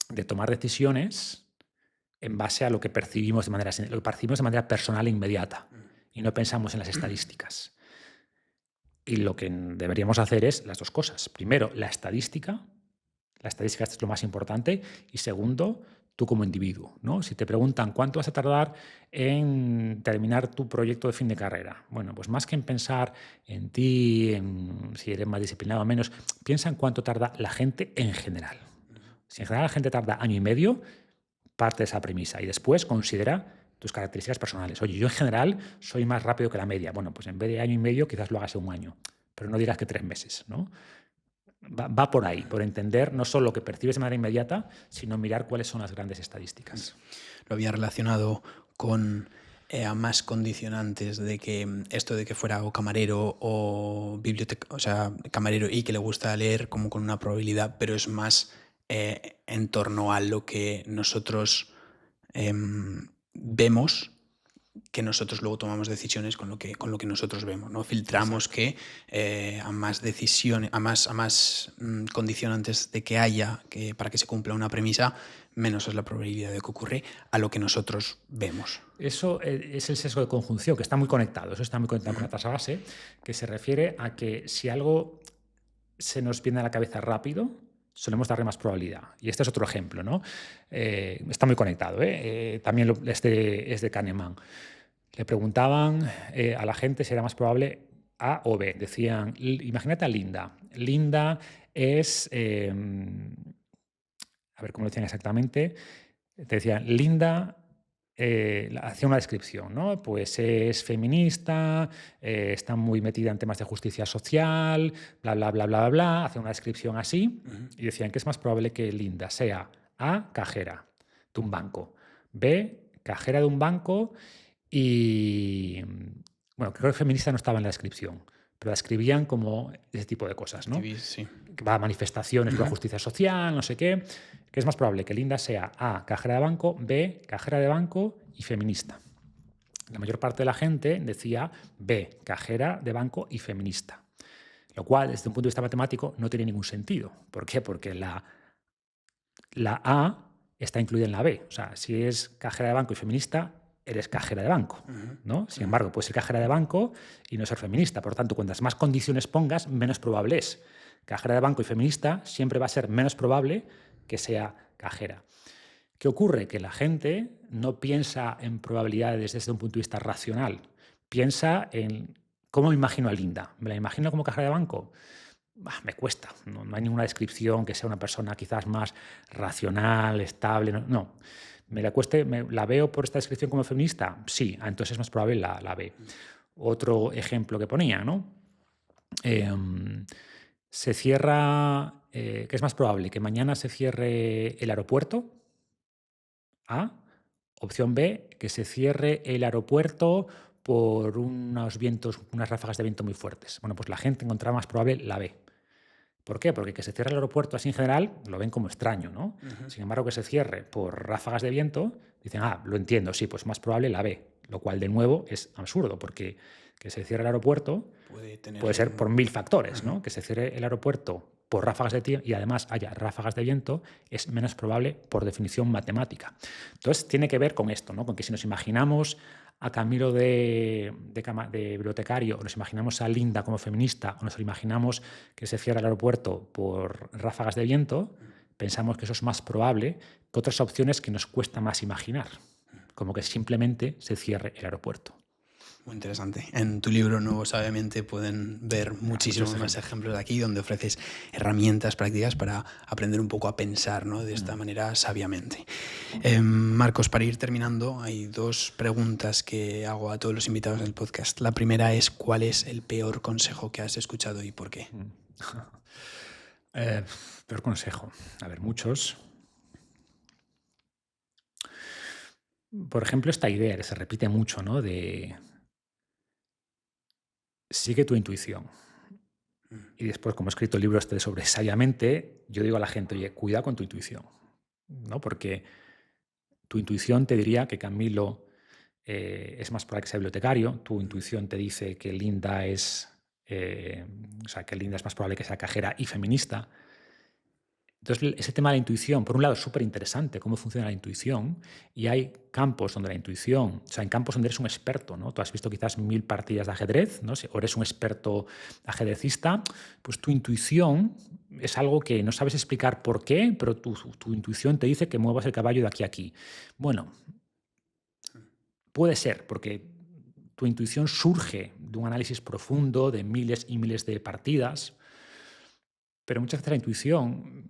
de tomar decisiones en base a lo que percibimos de manera personal e inmediata y no pensamos en las estadísticas. Y lo que deberíamos hacer es las dos cosas. Primero, la estadística es lo más importante, y segundo, tú como individuo, ¿no? Si te preguntan cuánto vas a tardar en terminar tu proyecto de fin de carrera, bueno, pues más que en pensar en ti, en si eres más disciplinado o menos, piensa en cuánto tarda la gente en general. Si en general la gente tarda año y medio, parte de esa premisa y después considera tus características personales. Oye, yo en general soy más rápido que la media. Bueno, pues en vez de año y medio quizás lo hagas en un año, pero no digas que 3 meses, ¿no? Va por ahí, por entender no solo lo que percibes de manera inmediata, sino mirar cuáles son las grandes estadísticas. Lo había relacionado con a más condicionantes de que esto de que fuera o camarero o biblioteca, o sea, camarero y que le gusta leer como con una probabilidad, pero es más en torno a lo que nosotros vemos, que nosotros luego tomamos decisiones con lo que nosotros vemos, ¿no? Filtramos Exacto. que a más decisiones, a más condicionantes de que haya que para que se cumpla una premisa, menos es la probabilidad de que ocurre a lo que nosotros vemos. Eso es el sesgo de conjunción, que está muy conectado. Eso está muy conectado con la tasa base, que se refiere a que si algo se nos viene a la cabeza rápido, solemos darle más probabilidad. Y este es otro ejemplo, ¿no? Está muy conectado, ¿eh? También es de Kahneman. Le preguntaban a la gente si era más probable A o B. Decían, imagínate a Linda. Linda es, a ver cómo lo decían exactamente, te decían, Linda hacía una descripción, ¿no? Pues es feminista, está muy metida en temas de justicia social, bla, bla, bla, bla, bla, bla, hacía una descripción así y decían que es más probable que Linda sea A, cajera de un banco, B, cajera de un banco y, bueno, creo que feminista no estaba en la descripción, pero la escribían como ese tipo de cosas, ¿no? Sí. Que va a manifestaciones por la justicia social, no sé qué, que es más probable que Linda sea A, cajera de banco, B, cajera de banco y feminista. La mayor parte de la gente decía B, cajera de banco y feminista, lo cual desde un punto de vista matemático no tiene ningún sentido. ¿Por qué? Porque la A está incluida en la B. O sea, si es cajera de banco y feminista, eres cajera de banco, ¿no? Sin embargo, puedes ser cajera de banco y no ser feminista. Por lo tanto, cuantas más condiciones pongas, menos probable es. Cajera de banco y feminista siempre va a ser menos probable que sea cajera. ¿Qué ocurre? Que la gente no piensa en probabilidades desde un punto de vista racional. Piensa en cómo me imagino a Linda. ¿Me la imagino como cajera de banco? Me cuesta. No hay ninguna descripción que sea una persona quizás más racional, estable. No. ¿La veo por esta descripción como feminista? Sí, entonces es más probable la B. Otro ejemplo que ponía, ¿no? Se cierra, ¿qué es más probable? ¿Que mañana se cierre el aeropuerto? A. Opción B, que se cierre el aeropuerto por unos vientos, unas ráfagas de viento muy fuertes. Bueno, pues la gente encontraba más probable la B. ¿Por qué? Porque que se cierre el aeropuerto así en general lo ven como extraño, ¿no? Sin embargo, que se cierre por ráfagas de viento, dicen, lo entiendo, sí, pues más probable la B, lo cual de nuevo es absurdo, porque que se cierre el aeropuerto puede ser por 1000 factores, ¿no? Que se cierre el aeropuerto por ráfagas de viento y además haya ráfagas de viento es menos probable por definición matemática. Entonces tiene que ver con esto, ¿no? Con que si nos imaginamos a Camilo de bibliotecario, o nos imaginamos a Linda como feminista, o nos imaginamos que se cierra el aeropuerto por ráfagas de viento, pensamos que eso es más probable que otras opciones que nos cuesta más imaginar, como que simplemente se cierre el aeropuerto. Muy interesante. En tu libro Nuevo Sabiamente pueden ver muchísimos más ejemplos de aquí, donde ofreces herramientas prácticas para aprender un poco a pensar, ¿no? De esta manera sabiamente. Marcos, para ir terminando, hay 2 preguntas que hago a todos los invitados del podcast. La primera es, ¿cuál es el peor consejo que has escuchado y por qué? Peor consejo. A ver, muchos. Por ejemplo, esta idea que se repite mucho, ¿no? De sigue tu intuición. Y después, como he escrito el libro este sobre sabiamente, yo digo a la gente, oye, cuidado con tu intuición, ¿no? Porque tu intuición te diría que Camilo es más probable que sea bibliotecario, tu intuición te dice que Linda es, que Linda es más probable que sea cajera y feminista. Entonces, ese tema de la intuición, por un lado, es súper interesante cómo funciona la intuición, y hay campos donde la intuición, o sea, en campos donde eres un experto, ¿no? Tú has visto quizás 1000 partidas de ajedrez, ¿no? O eres un experto ajedrecista, pues tu intuición es algo que no sabes explicar por qué, pero tu intuición te dice que muevas el caballo de aquí a aquí. Bueno, puede ser, porque tu intuición surge de un análisis profundo de miles y miles de partidas, pero muchas veces la intuición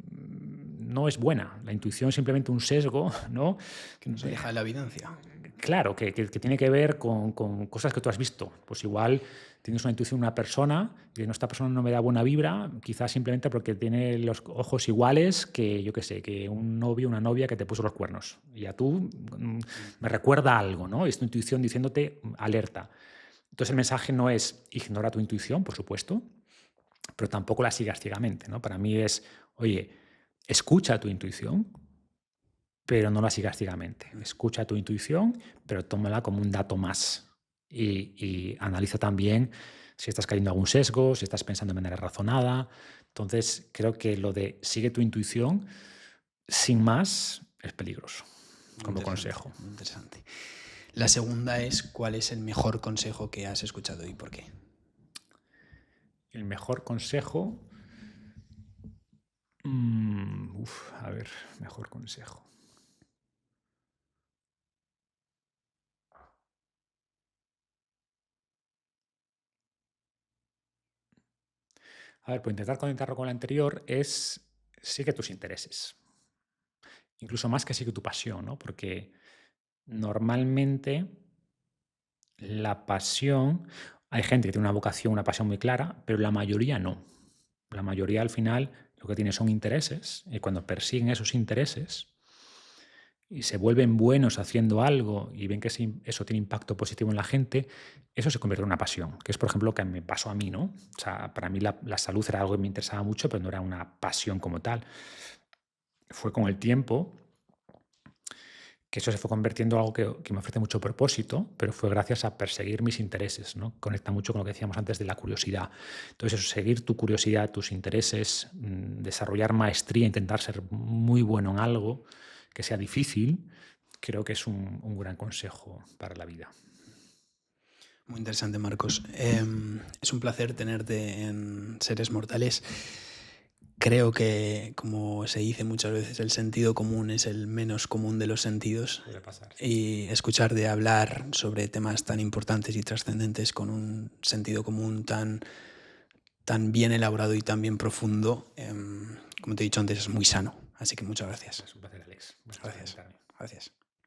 no es buena. La intuición es simplemente un sesgo, ¿no? Que nos aleja de la evidencia. Claro, que tiene que ver con cosas que tú has visto. Pues igual tienes una intuición de una persona y no, esta persona no me da buena vibra, quizás simplemente porque tiene los ojos iguales que, yo qué sé, que un novio o una novia que te puso los cuernos. Y a tú me recuerda algo, ¿no? Es tu intuición diciéndote alerta. Entonces el mensaje no es ignora tu intuición, por supuesto, pero tampoco la sigas ciegamente, ¿no? Para mí es, oye, escucha tu intuición, pero no la sigas ciegamente. Escucha tu intuición, pero tómala como un dato más. Y analiza también si estás cayendo en algún sesgo, si estás pensando de manera razonada. Entonces, creo que lo de sigue tu intuición sin más es peligroso, como consejo. Muy interesante. La segunda es, ¿cuál es el mejor consejo que has escuchado y por qué? El mejor consejo... a ver, mejor consejo. A ver, pues intentar conectarlo con lo anterior es sigue tus intereses. Incluso más que sigue tu pasión, ¿no? Porque normalmente la pasión, hay gente que tiene una vocación, una pasión muy clara, pero la mayoría no. La mayoría al final lo que tiene son intereses, y cuando persiguen esos intereses y se vuelven buenos haciendo algo y ven que eso tiene impacto positivo en la gente, eso se convierte en una pasión, que es, por ejemplo, lo que me pasó a mí, ¿no? O sea, para mí la salud era algo que me interesaba mucho, pero no era una pasión como tal. Fue con el tiempo que eso se fue convirtiendo en algo que me ofrece mucho propósito, pero fue gracias a perseguir mis intereses, ¿no? Conecta mucho con lo que decíamos antes de la curiosidad. Entonces, eso, seguir tu curiosidad, tus intereses, desarrollar maestría, intentar ser muy bueno en algo que sea difícil, creo que es un gran consejo para la vida. Muy interesante, Marcos. Es un placer tenerte en Seres Mortales. Creo que, como se dice muchas veces, el sentido común es el menos común de los sentidos. Puede pasar. Y escucharte hablar sobre temas tan importantes y trascendentes con un sentido común tan bien elaborado y tan bien profundo, como te he dicho antes, es muy sano. Así que muchas gracias. Es un placer, Alex. Gracias. Gracias.